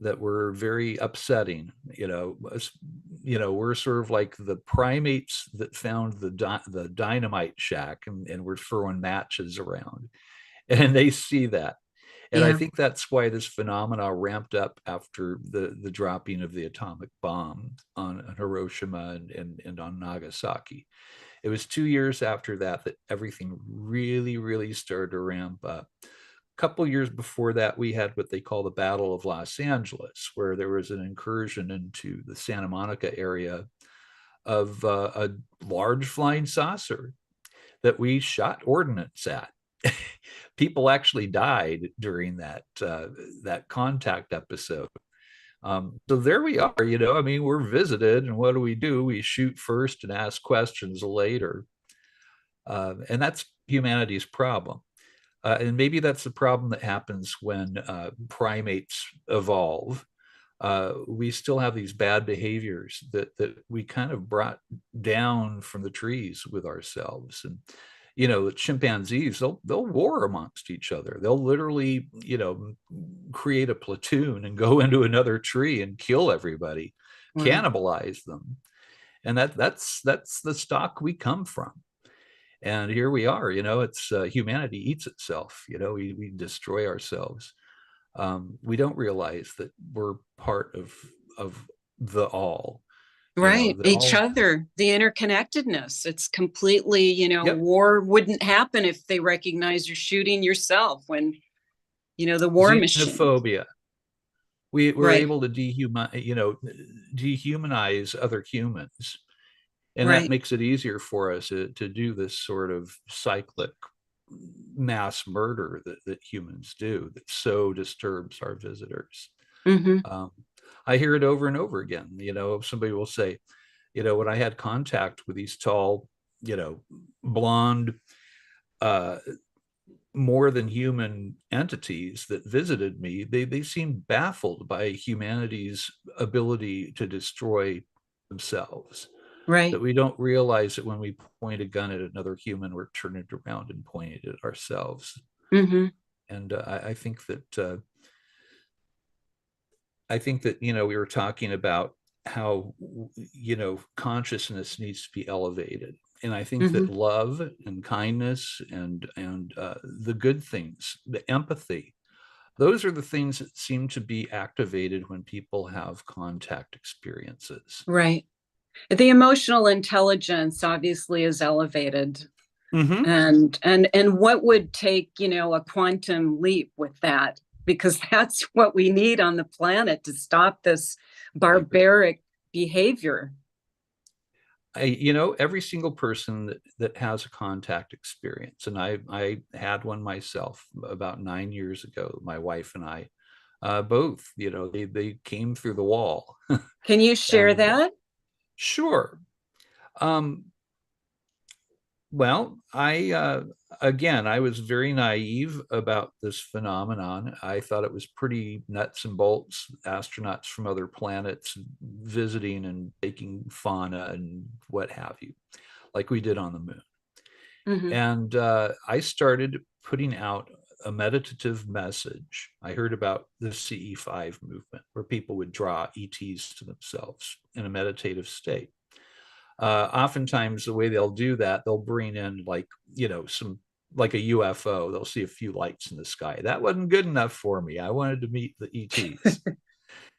that were very upsetting. We're sort of like the primates that found the dynamite shack and were throwing matches around, and they see that. And I think that's why this phenomena ramped up after the dropping of the atomic bomb on Hiroshima and on Nagasaki. It was 2 years after that everything really, really started to ramp up. A couple years before that, we had what they call the Battle of Los Angeles, where there was an incursion into the Santa Monica area of a large flying saucer that we shot ordnance at. People actually died during that contact episode. So there we are, we're visited, and what do? We shoot first and ask questions later. And that's humanity's problem. And maybe that's the problem that happens when primates evolve. We still have these bad behaviors that we kind of brought down from the trees with ourselves. And chimpanzees, they'll war amongst each other. They'll literally create a platoon and go into another tree and kill everybody, cannibalize them. And that's the stock we come from. And here we are, it's humanity eats itself. We destroy ourselves. We don't realize that we're part of the all. Right. Each other, the interconnectedness. It's completely, war wouldn't happen if they recognize you're shooting yourself when, the war machine. Xenophobia. We're able to dehumanize other humans. And that makes it easier for us to do this sort of cyclic mass murder that humans do that so disturbs our visitors. I hear it over and over again. Somebody will say, when I had contact with these tall, blonde, more than human entities that visited me, they seemed baffled by humanity's ability to destroy themselves. Right. That we don't realize that when we point a gun at another human, we're turning it around and pointing it at ourselves. And I think that we were talking about how consciousness needs to be elevated, and I think that love and kindness and the good things, the empathy, those are the things that seem to be activated when people have contact experiences. Right. The emotional intelligence obviously is elevated. And what would take, a quantum leap with that? Because that's what we need on the planet to stop this barbaric behavior. Every single person that has a contact experience, and I had one myself about 9 years ago, my wife and I, both, they came through the wall. Can you share that? Sure. Well, I was very naive about this phenomenon. I thought it was pretty nuts and bolts, astronauts from other planets visiting and taking fauna and what have you, like we did on the moon. And I started putting out a meditative message. I heard about the CE5 movement, where people would draw ETs to themselves in a meditative state. Oftentimes, the way they'll do that, they'll bring in like a UFO. They'll see a few lights in the sky. That wasn't good enough for me. I wanted to meet the ETs.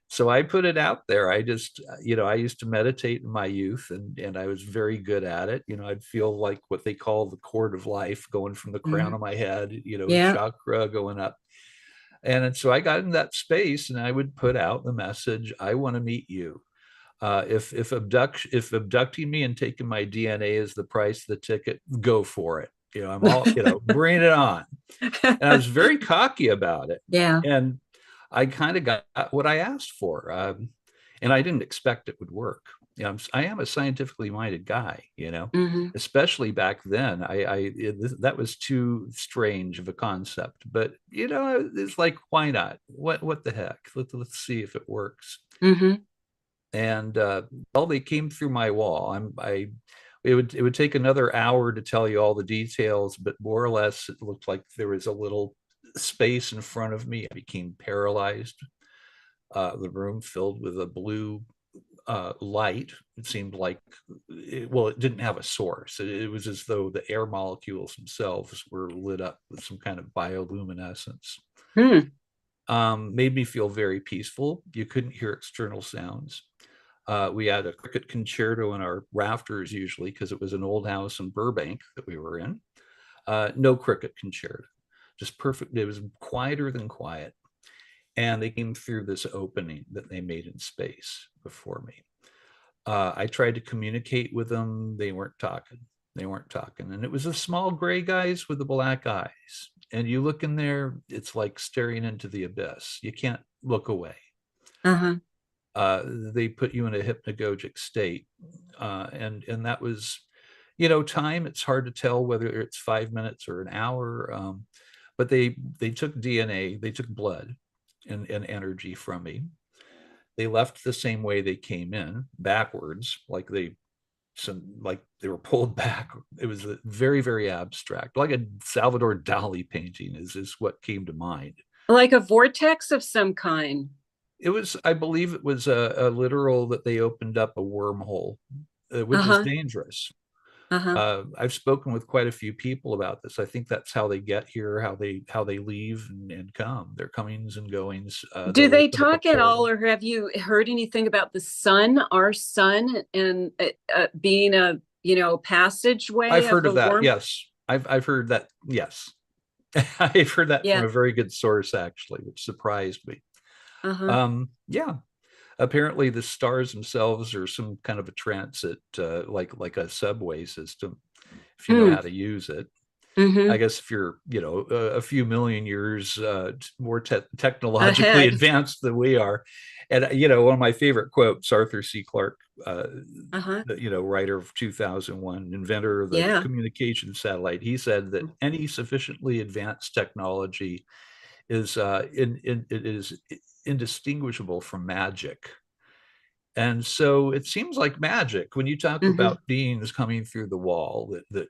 So I put it out there. I just, I used to meditate in my youth, and I was very good at it. I'd feel like what they call the cord of life going from the crown of my head, chakra going up. And so I got in that space, and I would put out the message, I want to meet you. If abducting me and taking my DNA is the price of the ticket, go for it. I'm all, bring it on. And I was very cocky about it. Yeah. And I kind of got what I asked for. And I didn't expect it would work. I am a scientifically minded guy, especially back then. That was too strange of a concept, but it's like, why not? What the heck? Let's see if it works. And well, they came through my wall. It would take another hour to tell you all the details, but more or less it looked like there was a little space in front of me. I became paralyzed. The room filled with a blue light. It seemed like it didn't have a source. It was as though the air molecules themselves were lit up with some kind of bioluminescence. Made me feel very peaceful. You couldn't hear external sounds. We had a cricket concerto in our rafters usually, because it was an old house in Burbank that we were in. No cricket concerto, just perfect. It was quieter than quiet. And they came through this opening that they made in space before me. I tried to communicate with them. They weren't talking. And it was the small gray guys with the black eyes. And you look in there, it's like staring into the abyss. You can't look away. They put you in a hypnagogic state. And that was, time, it's hard to tell whether it's 5 minutes or an hour. But they took DNA, they took blood and energy from me. They left the same way they came in, backwards, like they were pulled back. It was very, very abstract, like a Salvador Dali painting is what came to mind. Like a vortex of some kind. I believe it was a literal that they opened up a wormhole, which is dangerous. I've spoken with quite a few people about this. I think that's how they get here, how they leave and come, their comings and goings. Do they talk at all, or have you heard anything about the sun, our sun, and being a passageway? I've heard of that. Yes, I've heard that. Yes, I've heard that from a very good source, actually, which surprised me. Yeah. Apparently the stars themselves are some kind of a transit, like a subway system, if you know how to use it. I guess if you're, a few million years more technologically advanced than we are. And, one of my favorite quotes, Arthur C. Clarke, writer of 2001, inventor of the communication satellite, he said that any sufficiently advanced technology is indistinguishable from magic. And so it seems like magic when you talk about beings coming through the wall, that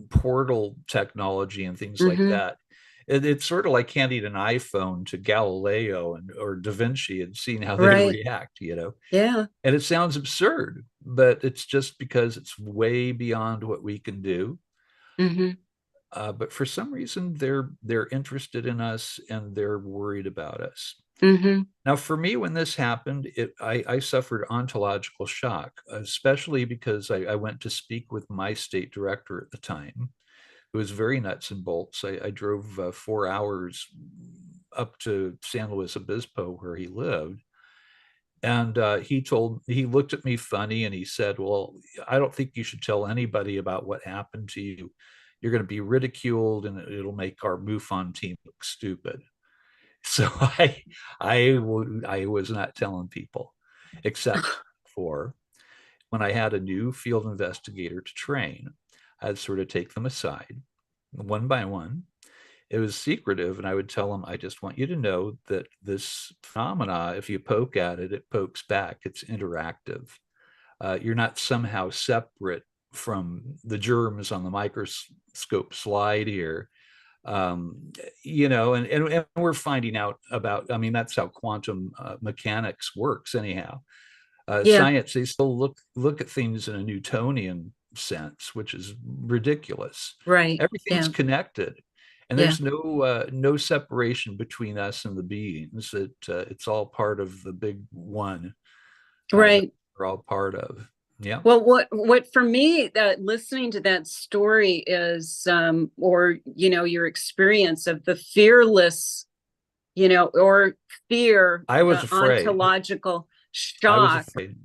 portal technology and things like that. It's sort of like handing an iPhone to Galileo or Da Vinci and seeing how they react, Yeah. And it sounds absurd, but it's just because it's way beyond what we can do. But for some reason, they're interested in us and they're worried about us. Now, for me, when this happened, I suffered ontological shock, especially because I went to speak with my state director at the time. It was very nuts and bolts. I drove 4 hours up to San Luis Obispo, where he lived. And he looked at me funny and he said, "Well, I don't think you should tell anybody about what happened to you. You're going to be ridiculed and it'll make our MUFON team look stupid." So I was not telling people, except for when I had a new field investigator to train. I'd sort of take them aside one by one. It was secretive, and I would tell them, "I just want you to know that this phenomena, if you poke at it, it pokes back. It's interactive. You're not somehow separate from the germs on the microscope slide here." And we're finding out about, that's how quantum mechanics works anyhow. Science, they still look at things in a Newtonian sense, which is ridiculous. Right. Everything's connected, and there's no separation between us and the beings. It's all part of the big one. Right. We're all part of. Yeah. Well, what for me, listening to that story is, or your experience of the fearless, or fear. I was afraid. Ontological I was shock. afraid.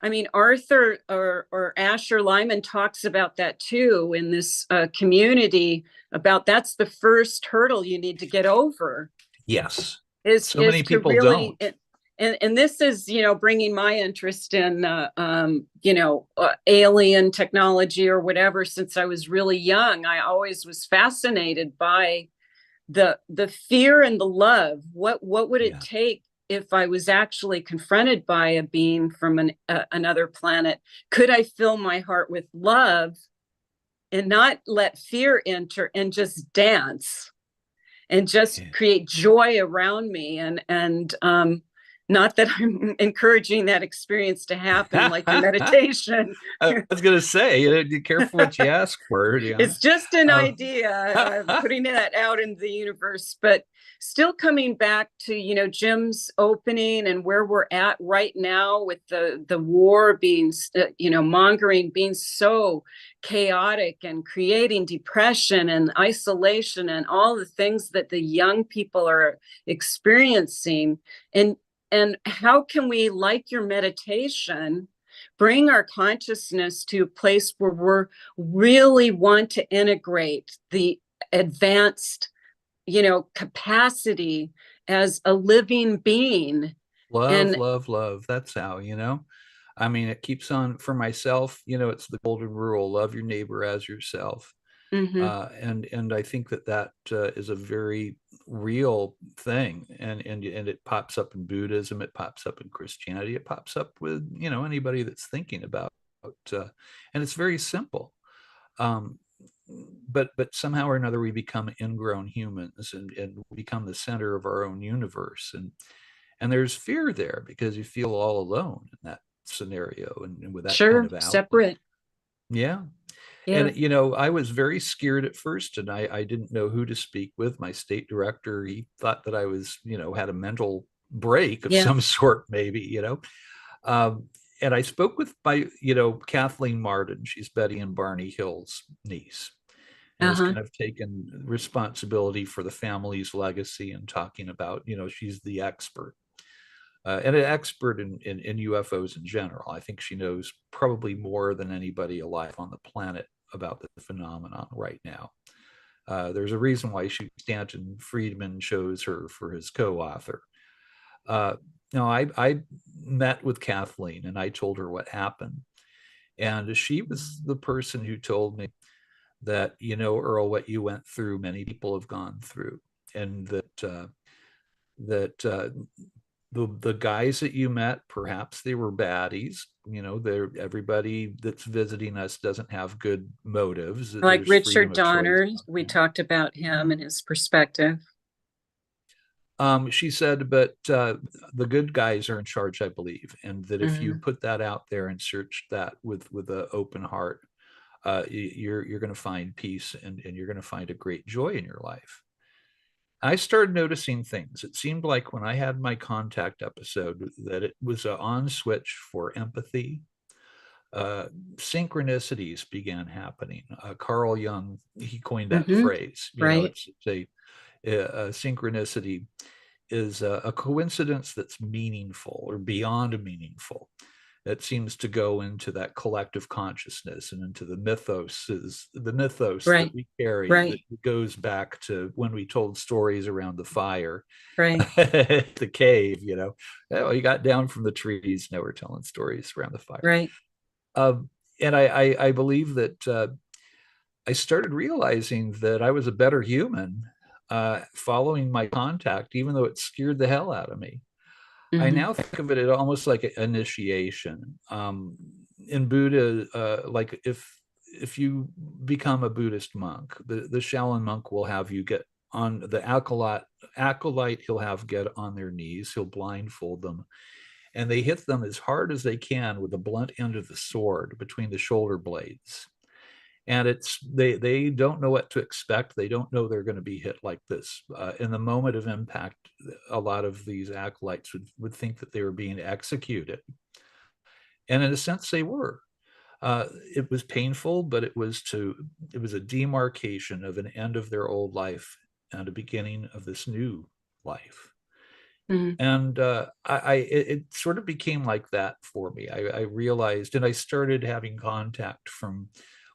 I mean, Arthur or Asher Lyman talks about that too in this community, about that's the first hurdle you need to get over. Yes. Is So many to people really, don't. and this is, you know, bringing my interest in you know, alien technology or whatever. Since I was really young, I always was fascinated by the fear and the love. What would it Yeah. take if I was actually confronted by a being from another planet? Could I fill my heart with love and not let fear enter and just dance and just Yeah. create joy around me? And not that I'm encouraging that experience to happen like your meditation. I was going to say, be careful what you ask for. It's just an Um, idea, putting that out into the universe, but still coming back to, you know, Jim's opening and where we're at right now with the war being, you know, mongering, being so chaotic and creating depression and isolation and all the things that the young people are experiencing. And how can we, like your meditation, bring our consciousness to a place where we're really want to integrate the advanced, you know, capacity as a living being. love, And love, love. That's how, you know, I mean, it keeps on for myself, you know, it's the golden rule, love your neighbor as yourself. And I think that is a very real thing, and it pops up in Buddhism, it pops up in Christianity, it pops up with, you know, anybody that's thinking about, and it's very simple. Um, but somehow or another we become ingrown humans, and become the center of our own universe, and there's fear there because you feel all alone in that scenario, and with that kind sure, of outlet. separate. Yeah. Yeah. And, you know, I was very scared at first, and I didn't know who to speak with. My state director, he thought that I was, you know, had a mental break of Yeah. some sort, maybe, you know. And I spoke with you know, Kathleen Martin. She's Betty and Barney Hill's niece, and has kind of taken responsibility for the family's legacy and talking about, you know, she's the expert. And an expert in UFOs in general. I think she knows probably more than anybody alive on the planet about the phenomenon right now. There's a reason why Stanton Friedman chose her for his co-author. No, I met with Kathleen and I told her what happened. And she was the person who told me that, you know, Earl, what you went through, many people have gone through, and that the guys that you met, perhaps they were baddies. You know, everybody that's visiting us doesn't have good motives. Like There's freedom Richard of choice. Donner, we talked about him and his perspective. She said, but the good guys are in charge, I believe, and that if you put that out there and search that with an open heart, you're going to find peace, and you're going to find a great joy in your life. I started noticing things. It seemed like when I had my contact episode that it was an on switch for empathy. Synchronicities began happening. Carl Jung, he coined that phrase. You know, it's a synchronicity is a coincidence that's meaningful or beyond meaningful. That seems to go into that collective consciousness and into the mythos that we carry, that goes back to when we told stories around the fire, the cave, you know. Oh, you got down from the trees, now we're telling stories around the fire. And I believe that I started realizing that I was a better human following my contact, even though it scared the hell out of me. I now think of it as almost like an initiation. In Buddha, like if you become a Buddhist monk, the Shaolin monk will have you get on the acolyte. He'll have get on their knees. He'll blindfold them, and they hit them as hard as they can with the blunt end of the sword between the shoulder blades. And they don't know what to expect. They don't know they're going to be hit like this. In the moment of impact, a lot of these acolytes would think that they were being executed. And in a sense, they were. It was painful, but it was a demarcation of an end of their old life and a beginning of this new life. Mhm. And it sort of became like that for me. I realized, and I started having contact from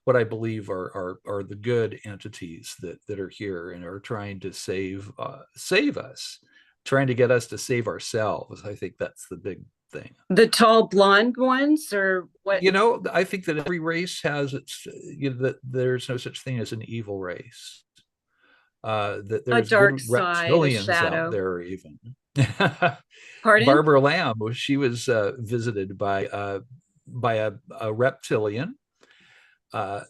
what I believe are the good entities that are here and are trying to save us, trying to get us to save ourselves. I think that's the big thing. The tall blonde ones, or what? You know, I think that every race has its, that there's no such thing as an evil race. That A there's good dark side, a reptilians out shadow. there even. Pardon? Barbara Lamb, she was visited by a reptilian.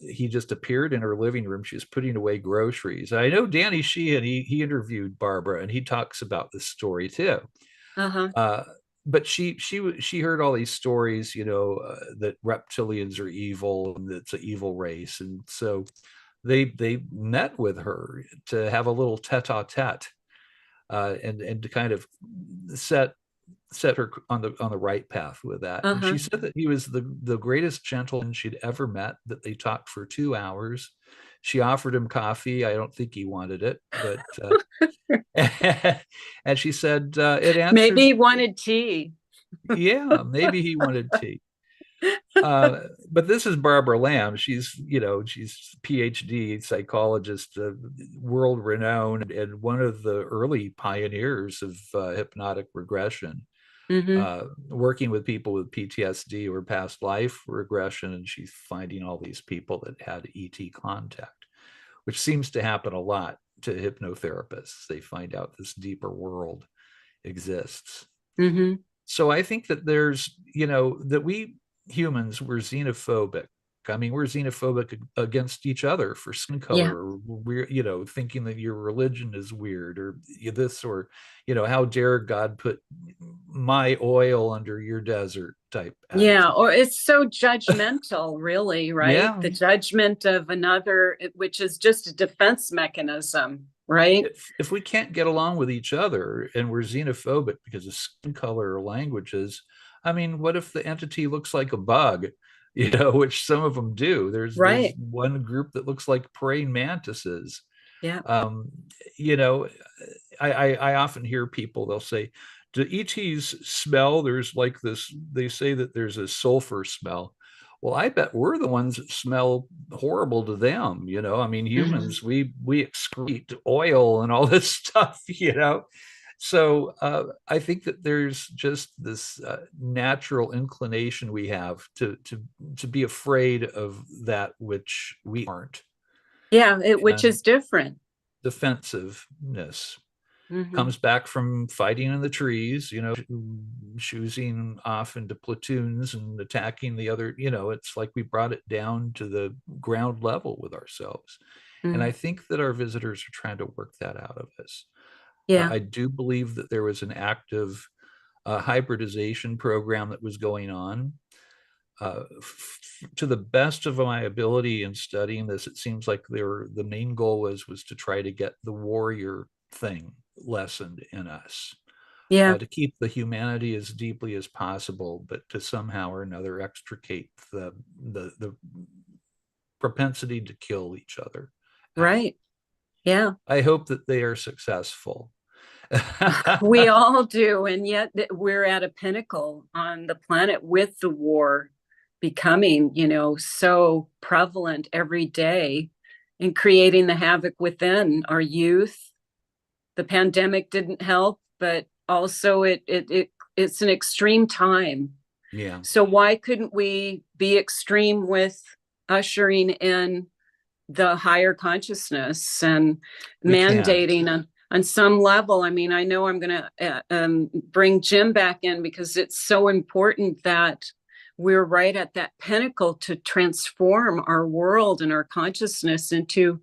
He just appeared in her living room. She was putting away groceries. I know Danny Sheehan, he interviewed Barbara, and he talks about this story too. Uh-huh. But she heard all these stories, you know, that reptilians are evil and it's an evil race, and so they met with her to have a little tete-a-tete, and to kind of set her on the right path with that. And Uh-huh. she said that he was the greatest gentleman she'd ever met, that they talked for 2 hours. She offered him coffee. I don't think he wanted it, but and she said it Maybe answers, he wanted tea. yeah, maybe he wanted tea. But this is Barbara Lamb. She's, you know, she's PhD psychologist, world renowned, and one of the early pioneers of hypnotic regression, Mm-hmm. working with people with PTSD or past life regression. And she's finding all these people that had ET contact, which seems to happen a lot to hypnotherapists. They find out this deeper world exists. Mm-hmm. So I think that there's, you know, that we humans, we're xenophobic. I mean, we're xenophobic against each other for skin color, Yeah. or we're, you know, thinking that your religion is weird, or this, or, you know, how dare God put my oil under your desert type Yeah, attitude. or it's so judgmental, really, right? Yeah. The judgment of another, which is just a defense mechanism, right? If we can't get along with each other and we're xenophobic because of skin color or languages, I mean, what if the entity looks like a bug, you know, which some of them do? There's Right. one group that looks like praying mantises. Yeah. You know, I often hear people, they'll say, do ETs smell? There's like this, they say that there's a sulfur smell. Well, I bet we're the ones that smell horrible to them. You know, I mean, humans, we excrete oil and all this stuff, you know. So I think that there's just this natural inclination we have to be afraid of that which we aren't. Yeah, which And is different. defensiveness Hmm. comes back from fighting in the trees, you know, choosing off into platoons and attacking the other, you know, it's like we brought it down to the ground level with ourselves. And I think that our visitors are trying to work that out of us. Yeah. I do believe that there was an active hybridization program that was going on. To the best of my ability in studying this, it seems like the main goal was to try to get the warrior thing lessened in us, Yeah. to keep the humanity as deeply as possible, but to somehow or another extricate the propensity to kill each other out. Right. Yeah. I hope that they are successful. We all do. And yet we're at a pinnacle on the planet with the war becoming, you know, so prevalent every day and creating the havoc within our youth. The pandemic didn't help, but also it's an extreme time. Yeah. So why couldn't we be extreme with ushering in the higher consciousness and We can. mandating on some level? I mean, I know I'm going to bring Jim back in because it's so important that we're right at that pinnacle to transform our world and our consciousness into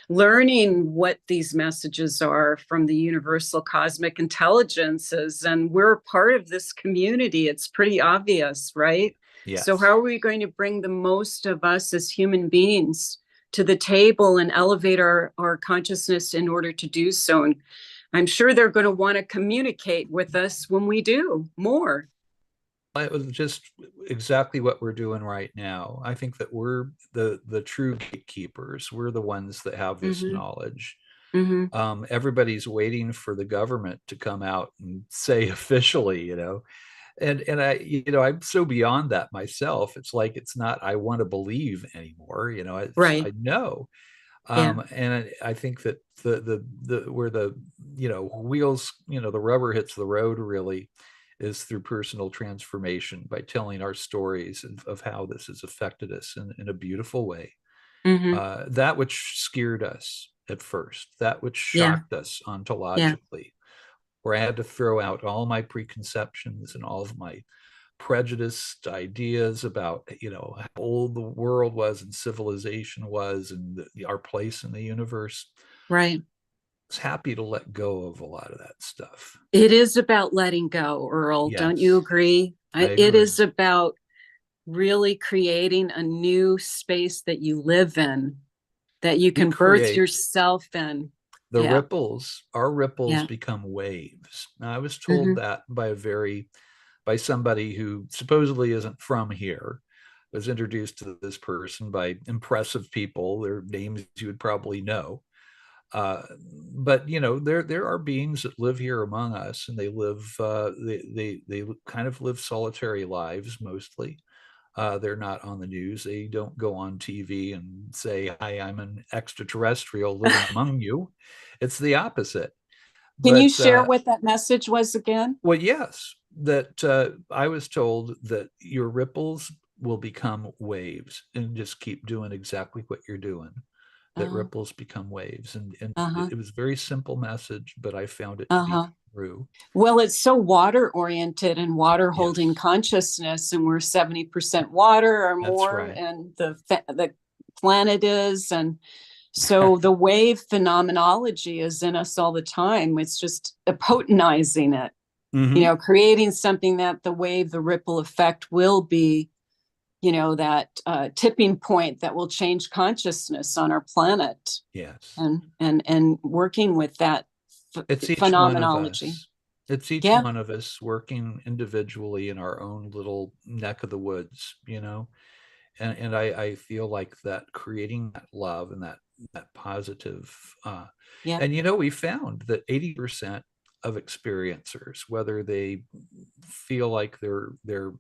learning what these messages are from the universal cosmic intelligences. And we're part of this community. It's pretty obvious, right? Yes. So how are we going to bring the most of us as human beings to the table and elevate our consciousness in order to do so? And I'm sure they're going to want to communicate with us when we do more. It was just exactly what we're doing right now. I think that we're the true gatekeepers. We're the ones that have this knowledge. Everybody's waiting for the government to come out and say officially, and I, I'm so beyond that myself. It's like, it's not, I want to believe anymore, it's, Right. I know. Yeah. And I think that the where the, wheels, the rubber hits the road really is through personal transformation, by telling our stories of how this has affected us in a beautiful way. That which scared us at first, that which Yeah. shocked us Yeah. ontologically, where I had to throw out all my preconceptions and all of my prejudiced ideas about, how old the world was and civilization was, and our place in the universe. Right. I was happy to let go of a lot of that stuff. It is about letting go, Earl. Don't you Yes, agree? I It agree. is about really creating a new space that you live in, that you We can birth create yourself in. the Yeah. ripples. Our ripples Yeah. become waves. Now, I was told that by somebody who supposedly isn't from here. I was introduced to this person by impressive people, their names you would probably know. But there are beings that live here among us, and they live they kind of live solitary lives mostly. They're not on the news. They don't go on TV and say, "Hi, I'm an extraterrestrial living among you." It's the opposite. Can you But share what that message was again? well, yes, that I was told that your ripples will become waves, and just keep doing exactly what you're doing. That Uh-huh. ripples become waves, and Uh-huh. it was a very simple message, but I found it to be Uh-huh. true. Well, it's so water oriented and water holding Yes, consciousness, and we're 70% water or that's more, right. and the planet is, and so the wave phenomenology is in us all the time. It's just potentizing it, Mhm. creating something that the wave, the ripple effect will be, that tipping point that will change consciousness on our planet, Yes. and working with that It's each one of phenomenology. us. It's each Yeah. one of us working individually in our own little neck of the woods, and I feel like that, creating that love and that positive, Yeah. and we found that 80% of experiencers, whether they feel like their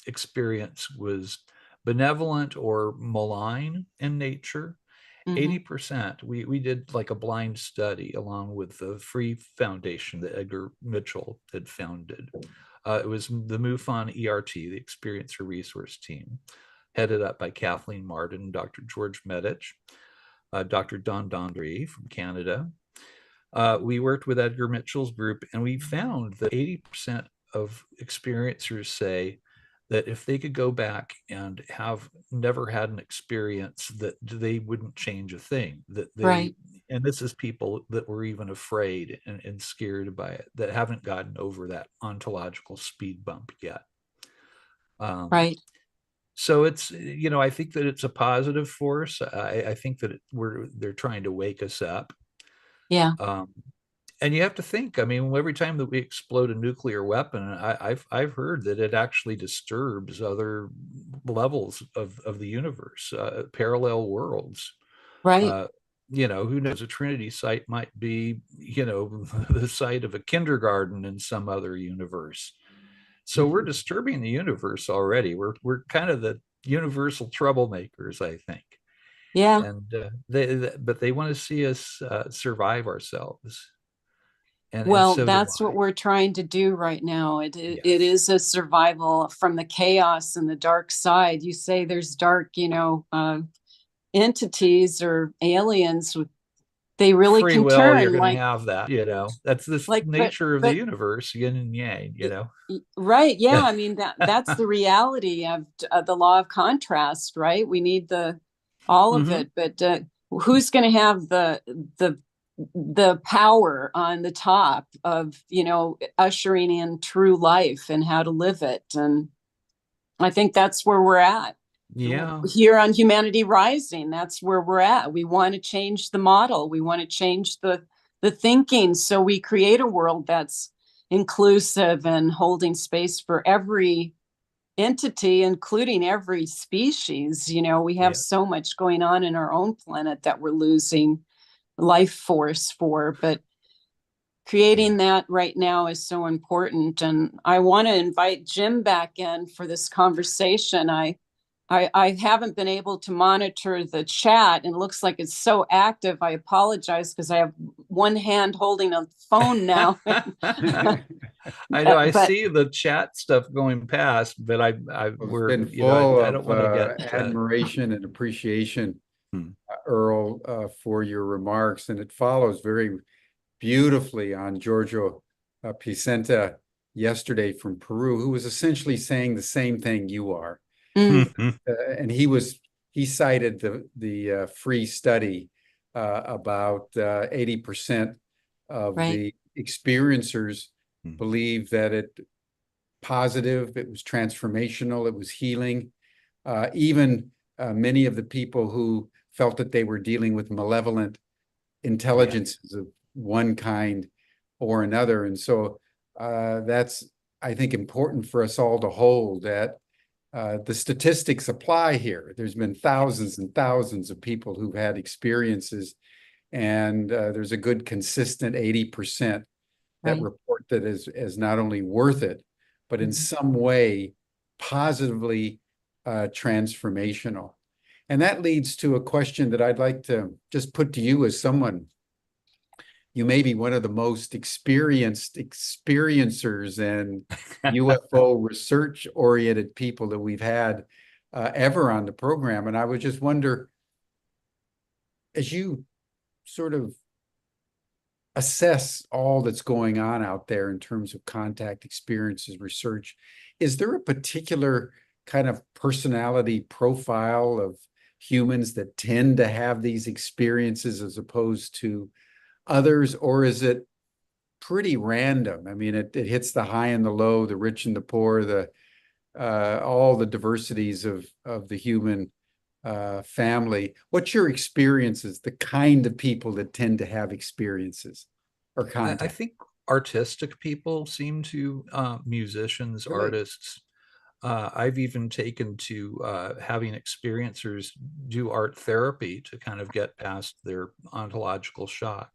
experience was benevolent or malign in nature, 80%, we did like a blind study along with the Free Foundation that Edgar Mitchell had founded. It was the MUFON ERT, the Experiencer Resource Team, headed up by Kathleen Martin, Dr. George Medich, Dr. Don Dondry from Canada. We worked with Edgar Mitchell's group, and we found that 80% of experiencers say that if they could go back and have never had an experience, that they wouldn't change a thing, that Right. and this is people that were even afraid and scared by it, that haven't gotten over that ontological speed bump yet. Right. So it's, I think that it's a positive force. I think that they're trying to wake us up. Yeah. And you have to think, I mean, every time that we explode a nuclear weapon, I've heard that it actually disturbs other levels of the universe, parallel worlds. Right. Who knows? A Trinity site might be, the site of a kindergarten in some other universe. So we're disturbing the universe already. We're kind of the universal troublemakers, I think. Yeah. And but they want to see us survive ourselves. And Well, so do that's what I. we're trying to do right now. It Yes. is a survival from the chaos and the dark side. You say there's dark, entities or aliens. They really Free can will, you're turn going to like, have that, that's this but nature of the universe, yin and yang. right. Yeah. I mean, that's the reality of the law of contrast, right? We need all of Mhm. it, but who's going to have the power on the top of, ushering in true life and how to live it? And I think that's where we're at. Yeah. Here on Humanity Rising, that's where we're at. We want to change the model. We want to change the thinking, so we create a world that's inclusive and holding space for every entity, including every species. We have Yeah. so much going on in our own planet that we're losing. life force for, but creating that right now is so important. And I want to invite Jim back in for this conversation. I haven't been able to monitor the chat, and it looks like it's so active. I apologize because I have one hand holding a phone now. I know I But see the chat stuff going past, but It's we're, been you know, full I don't of want to get admiration and appreciation, Hmm. Earl, for your remarks, and it follows very beautifully on Giorgio Picenta yesterday from Peru, who was essentially saying the same thing you are. And he cited the free study about 80% of Right. the experiencers Hmm. believe that it positive, it was transformational, it was healing. Even many of the people who felt that they were dealing with malevolent intelligences of one kind or another. And so that's, I think, important for us all to hold that the statistics apply here. There's been thousands and thousands of people who've had experiences, and there's a good consistent 80% that Right. report that as not only worth it, but in some way positively transformational. And that leads to a question that I'd like to just put to you as someone, you may be one of the most experienced experiencers and UFO research-oriented people that we've had ever on the program. And I would just wonder, as you sort of assess all that's going on out there in terms of contact experiences, research, is there a particular kind of personality profile of humans that tend to have these experiences as opposed to others, or is it pretty random? I mean, it hits the high and the low, the rich and the poor, the all the diversities of the human family. What's your experiences, the kind of people that tend to have experiences or I contact? think artistic people seem to, musicians, Really? artists. I've even taken to having experiencers do art therapy to kind of get past their ontological shock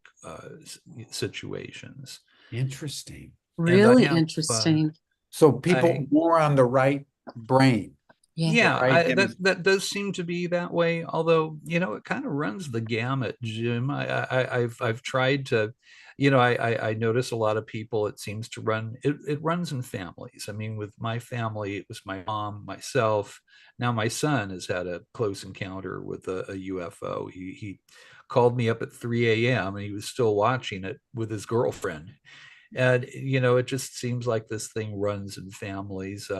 situations. Interesting. And I Really have, interesting. So people I more on the right brain. yeah, Right that does seem to be that way. Although, you know, it kind of runs the gamut, Jim. I've tried to, you know, I notice a lot of people. It seems to run. It runs in families. I mean, with my family, it was my mom, myself. Now my son has had a close encounter with a UFO. He called me up at 3 a.m. and he was still watching it with his girlfriend. And you know, it just seems like this thing runs in families.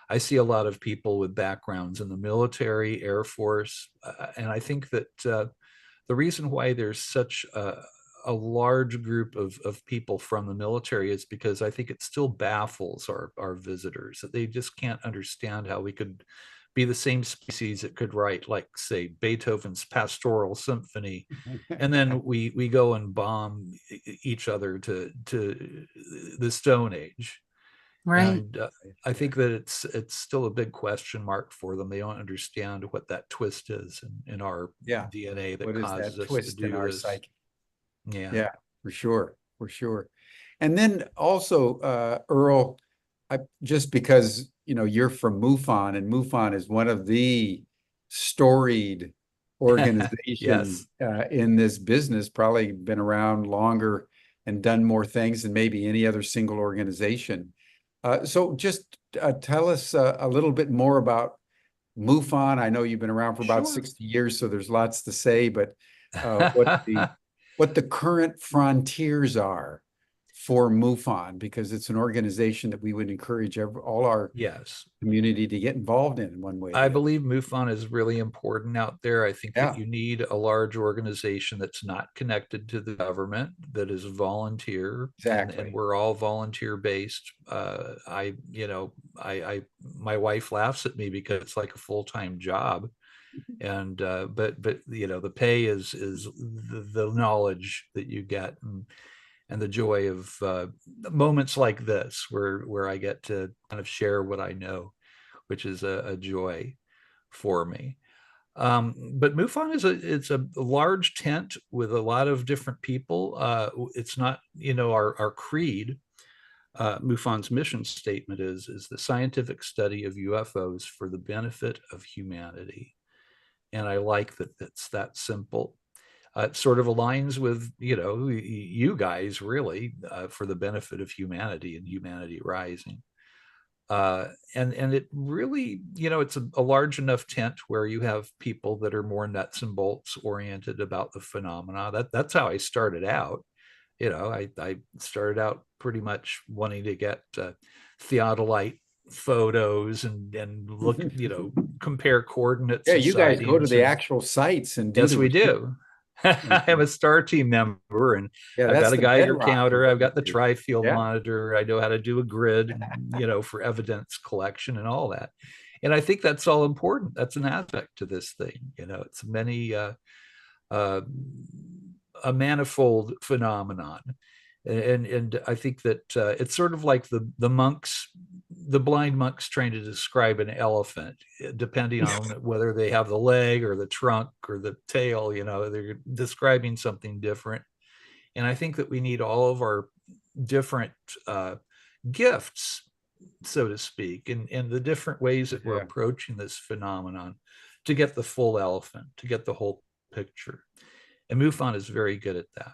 I see a lot of people with backgrounds in the military, Air Force, and I think that the reason why there's such a large group of people from the military is because I think it still baffles our visitors, that they just can't understand how we could be the same species that could write, like, say, Beethoven's Pastoral Symphony, and then we go and bomb each other to the Stone Age. Right. And I think that it's still a big question mark for them. They don't understand what that twist is in our DNA that What is causes that us to twist in do our this. psyche? Yeah. Yeah, for sure, for sure. And then also, Earl, just because you know you're from MUFON, and MUFON is one of the storied organizations Yes. in this business, probably been around longer and done more things than maybe any other single organization. So just tell us a little bit more about MUFON. I know you've been around for about Sure. 60 years, so there's lots to say, but what the current frontiers are for MUFON, because it's an organization that we would encourage all our Yes. community to get involved in one way or I the other. believe MUFON is really important out there. I think that Yeah. you need a large organization that's not connected to the government, that is volunteer, and Exactly. we're all volunteer based. You know, my wife laughs at me because it's like a full-time job, and but you know, the pay is the knowledge that you get, and the joy of moments like this where I get to kind of share what I know, which is a joy for me. But MUFON it's a large tent with a lot of different people. It's not, our creed. MUFON's mission statement is the scientific study of UFOs for the benefit of humanity. And I like that it's that simple. It sort of aligns with, you guys really, for the benefit of humanity and humanity rising. And it really, it's a large enough tent where you have people that are more nuts and bolts oriented about the phenomena. That's how I started out. I started out pretty much wanting to get theodolite photos and look, compare coordinates. Yeah, and you guys go to sightings the and- actual sites and do Yes, the we research. do. I am a STAR team member, and Yeah, I've that's got a the Geiger bedrock of counter. what I've got you the do. tri-field Yeah. monitor. I know how to do a grid, for evidence collection and all that. And I think that's all important. That's an aspect to this thing. It's many a manifold phenomenon. And I think that it's sort of like the blind monks trying to describe an elephant, depending on whether they have the leg or the trunk or the tail. They're describing something different. And I think that we need all of our different gifts, so to speak, and the different ways that we're approaching this phenomenon to get the full elephant, to get the whole picture. And MUFON is very good at that.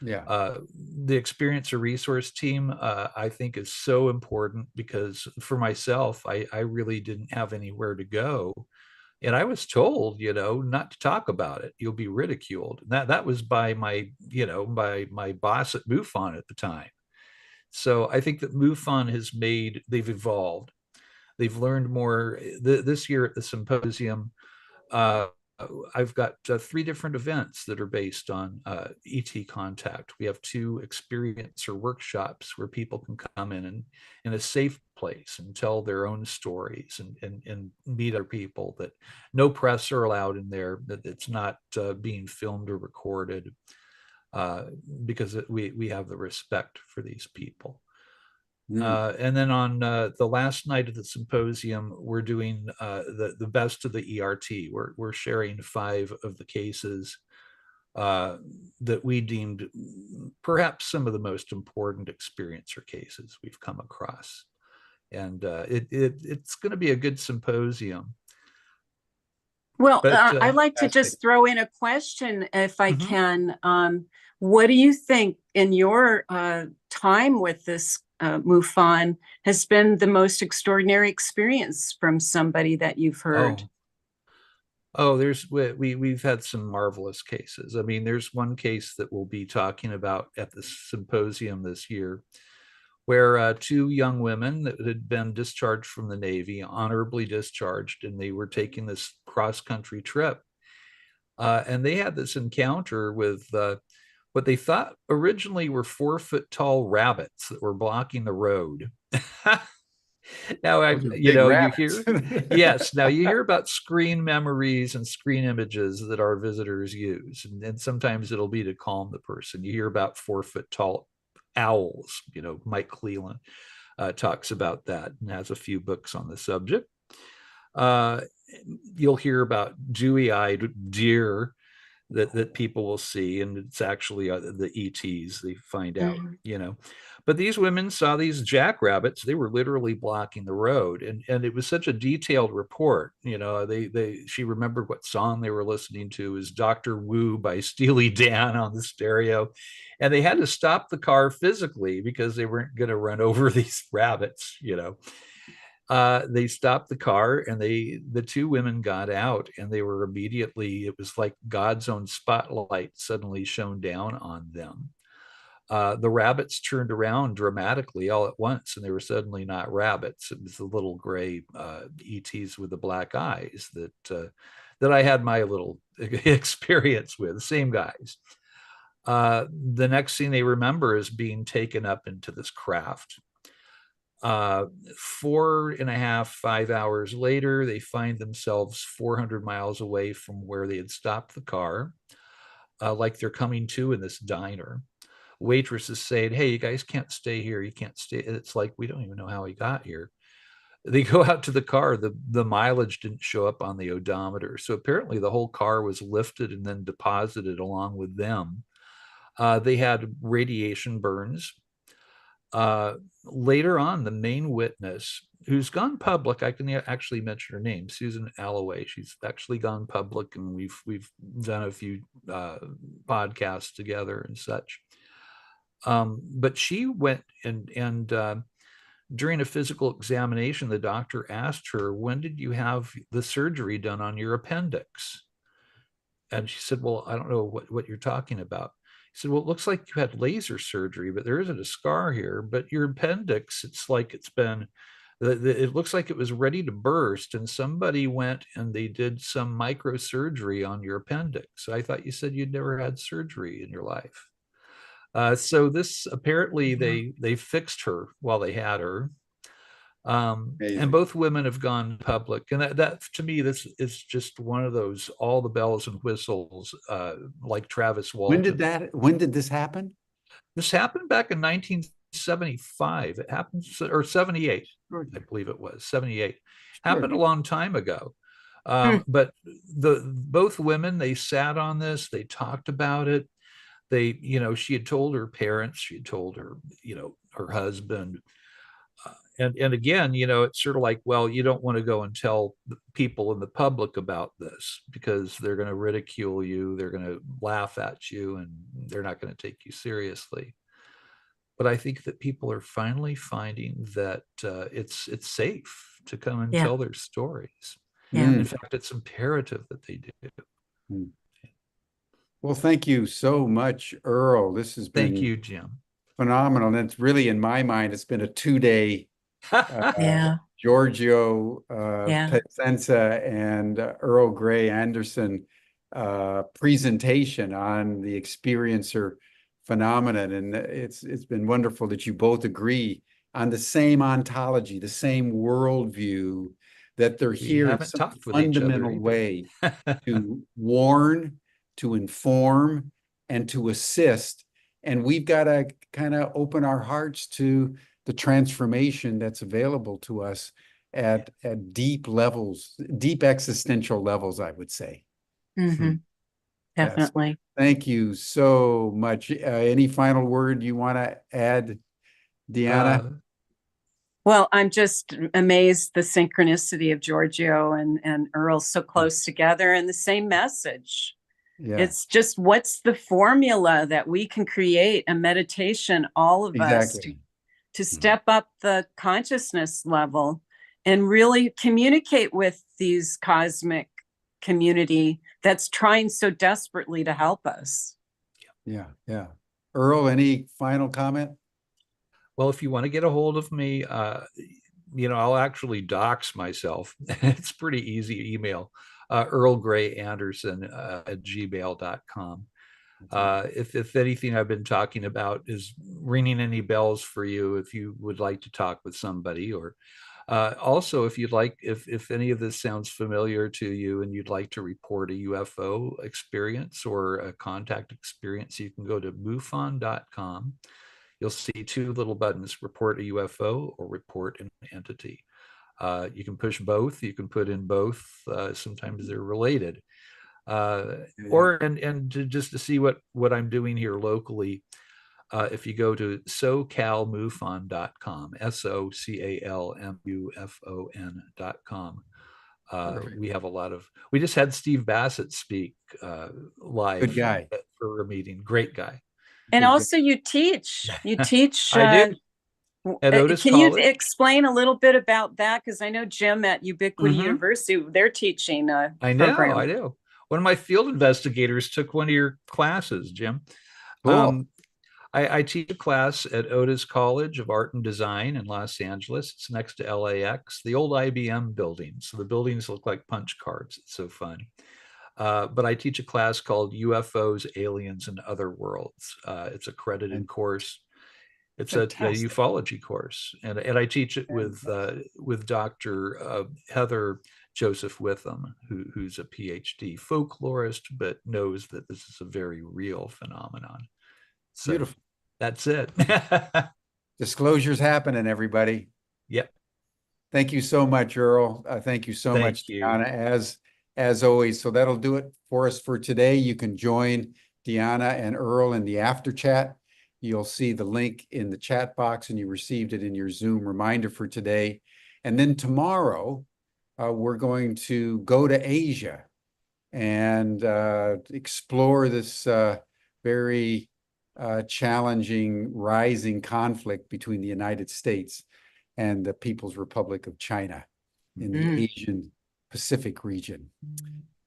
Yeah. The experiencer resource team, I think, is so important because for myself, I really didn't have anywhere to go. And I was told, not to talk about it. You'll be ridiculed. That was by my boss at MUFON at the time. So I think that MUFON they've evolved. They've learned more. This year at the symposium, I've got 3 different events that are based on ET contact. We have 2 experiencer workshops where people can come in a safe place and tell their own stories and meet other people, that no press are allowed in there, that it's not being filmed or recorded, because we have the respect for these people. And then on the last night of the symposium, we're doing the best of the ERT. We're sharing 5 of the cases that we deemed perhaps some of the most important experiencer cases we've come across. And it's going to be a good symposium. Well, But, I'd like to just throw in a question if I can. What do you think in your time with this MUFON has been the most extraordinary experience from somebody that you've heard? We've had some marvelous cases. I mean, there's one case that we'll be talking about at the symposium this year, where 2 young women that had been discharged from the Navy, honorably discharged, and they were taking this cross-country trip. And they had this encounter with what they thought originally were 4-foot-tall rabbits that were blocking the road. Now, you hear, yes, now you hear about screen memories and screen images that our visitors use, and sometimes it'll be to calm the person. You hear about 4-foot-tall owls. Mike Cleland talks about that and has a few books on the subject. You'll hear about dewy-eyed deer that people will see, and it's actually the ETs they find out. But these women saw these jackrabbits. They were literally blocking the road, and it was such a detailed report. She remembered what song they were listening to is Dr. Wu by Steely Dan on the stereo, and they had to stop the car physically because they weren't going to run over these rabbits. They stopped the car, and the 2 women got out, and they were immediately, it was like God's own spotlight suddenly shone down on them. The rabbits turned around dramatically all at once, and they were suddenly not rabbits. It was the little gray ETs with the black eyes that I had my little experience with, the same guys. The next thing they remember is being taken up into this craft. 4.5, 5 hours later, they find themselves 400 miles away from where they had stopped the car, like they're coming to in this diner. Waitress is saying, "Hey, you guys can't stay here. You can't stay." It's like, we don't even know how he got here. they go out to the car, the mileage didn't show up on the odometer. So apparently the whole car was lifted and then deposited along with them. They had radiation burns. Later on, the main witness, who's gone public, I can actually mention her name, Susan Alloway. She's actually gone public, and we've done a few podcasts together and such. But she went and during a physical examination, the doctor asked her, "When did you have the surgery done on your appendix?" And she said, "Well, I don't know what you're talking about." He said, "Well, it looks like you had laser surgery, but there isn't a scar here. But your appendix, it's like it's been, it looks like it was ready to burst, and somebody went and they did some microsurgery on your appendix. I thought you said you'd never had surgery in your life." So this apparently they fixed her while they had her. And Amazing. both women have gone public, and that to me, this is just one of those all the bells and whistles, like Travis Walton. When did this happen? This happened back in 1975. It happened, or 78, I believe it was 78. Happened a long time ago. But both women, they sat on this, they talked about it. They, she had told her parents, she had told her, her husband. And again, it's sort of like, well, you don't want to go and tell people in the public about this because they're going to ridicule you, they're going to laugh at you, and they're not going to take you seriously. But I think that people are finally finding that it's safe to come and tell their stories. In fact, it's imperative that they do. Well, thank you so much, Earl. This has been Thank you, Jim. phenomenal. And it's really, in my mind, it's been a 2-day Giorgio Pesenza and Earl Grey Anderson presentation on the experiencer phenomenon. And it's been wonderful that you both agree on the same ontology, the same worldview, that they're here in some fundamental way to warn, to inform, and to assist. And we've got to kind of open our hearts to the transformation that's available to us at deep levels, deep existential levels, I would say. Definitely. Yes. Thank you so much. Any final word you want to add, Dehanna? Well, I'm just amazed the synchronicity of Giorgio and Earl so close together and the same message. Yeah. It's just, what's the formula that we can create a meditation, all of us, to step up the consciousness level and really communicate with these cosmic community that's trying so desperately to help us. Yeah. Earl, any final comment? Well, if you want to get a hold of me, I'll actually dox myself. It's pretty easy. Email Earl Grey Anderson at gmail.com. If anything I've been talking about is ringing any bells for you, if you would like to talk with somebody, or also if you'd like, if any of this sounds familiar to you and you'd like to report a UFO experience or a contact experience, you can go to MUFON.com. You'll see two little buttons: report a UFO or report an entity. You can push both. You can put in both. Sometimes they're related. Or just to see what I'm doing here locally, if you go to socalmufon.com, SOCALMUFON.com. We have we just had Steve Bassett speak live. Good guy. For a meeting. Great guy. And also you teach. I do. At Otis Can College. you explain a little bit about that? Because I know Jim at Ubiquity University, they're teaching a program. I know. One of my field investigators took one of your classes, Jim. Cool. I teach a class at Otis College of Art and Design in Los Angeles. It's next to LAX, the old IBM building. So the buildings look like punch cards. It's so fun. But I teach a class called UFOs, Aliens, and Other Worlds. It's a credited course. It's a ufology course, and I teach it with Dr. Heather Joseph Witham, who's a PhD folklorist, but knows that this is a very real phenomenon. So That's it. Disclosure's happening, everybody. Yep. Thank you so much, Earl. Thank you so Thank much, you. Deanna, as always. So that'll do it for us for today. You can join Deanna and Earl in the after chat. You'll see the link in the chat box, and you received it in your Zoom reminder for today. And then tomorrow, we're going to go to Asia and explore this very challenging rising conflict between the United States and the People's Republic of China in the Asian Pacific region.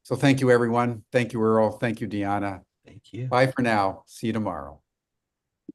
So thank you, everyone. Thank you, Earl. Thank you, Deanna. Thank you. Bye for now. See you tomorrow.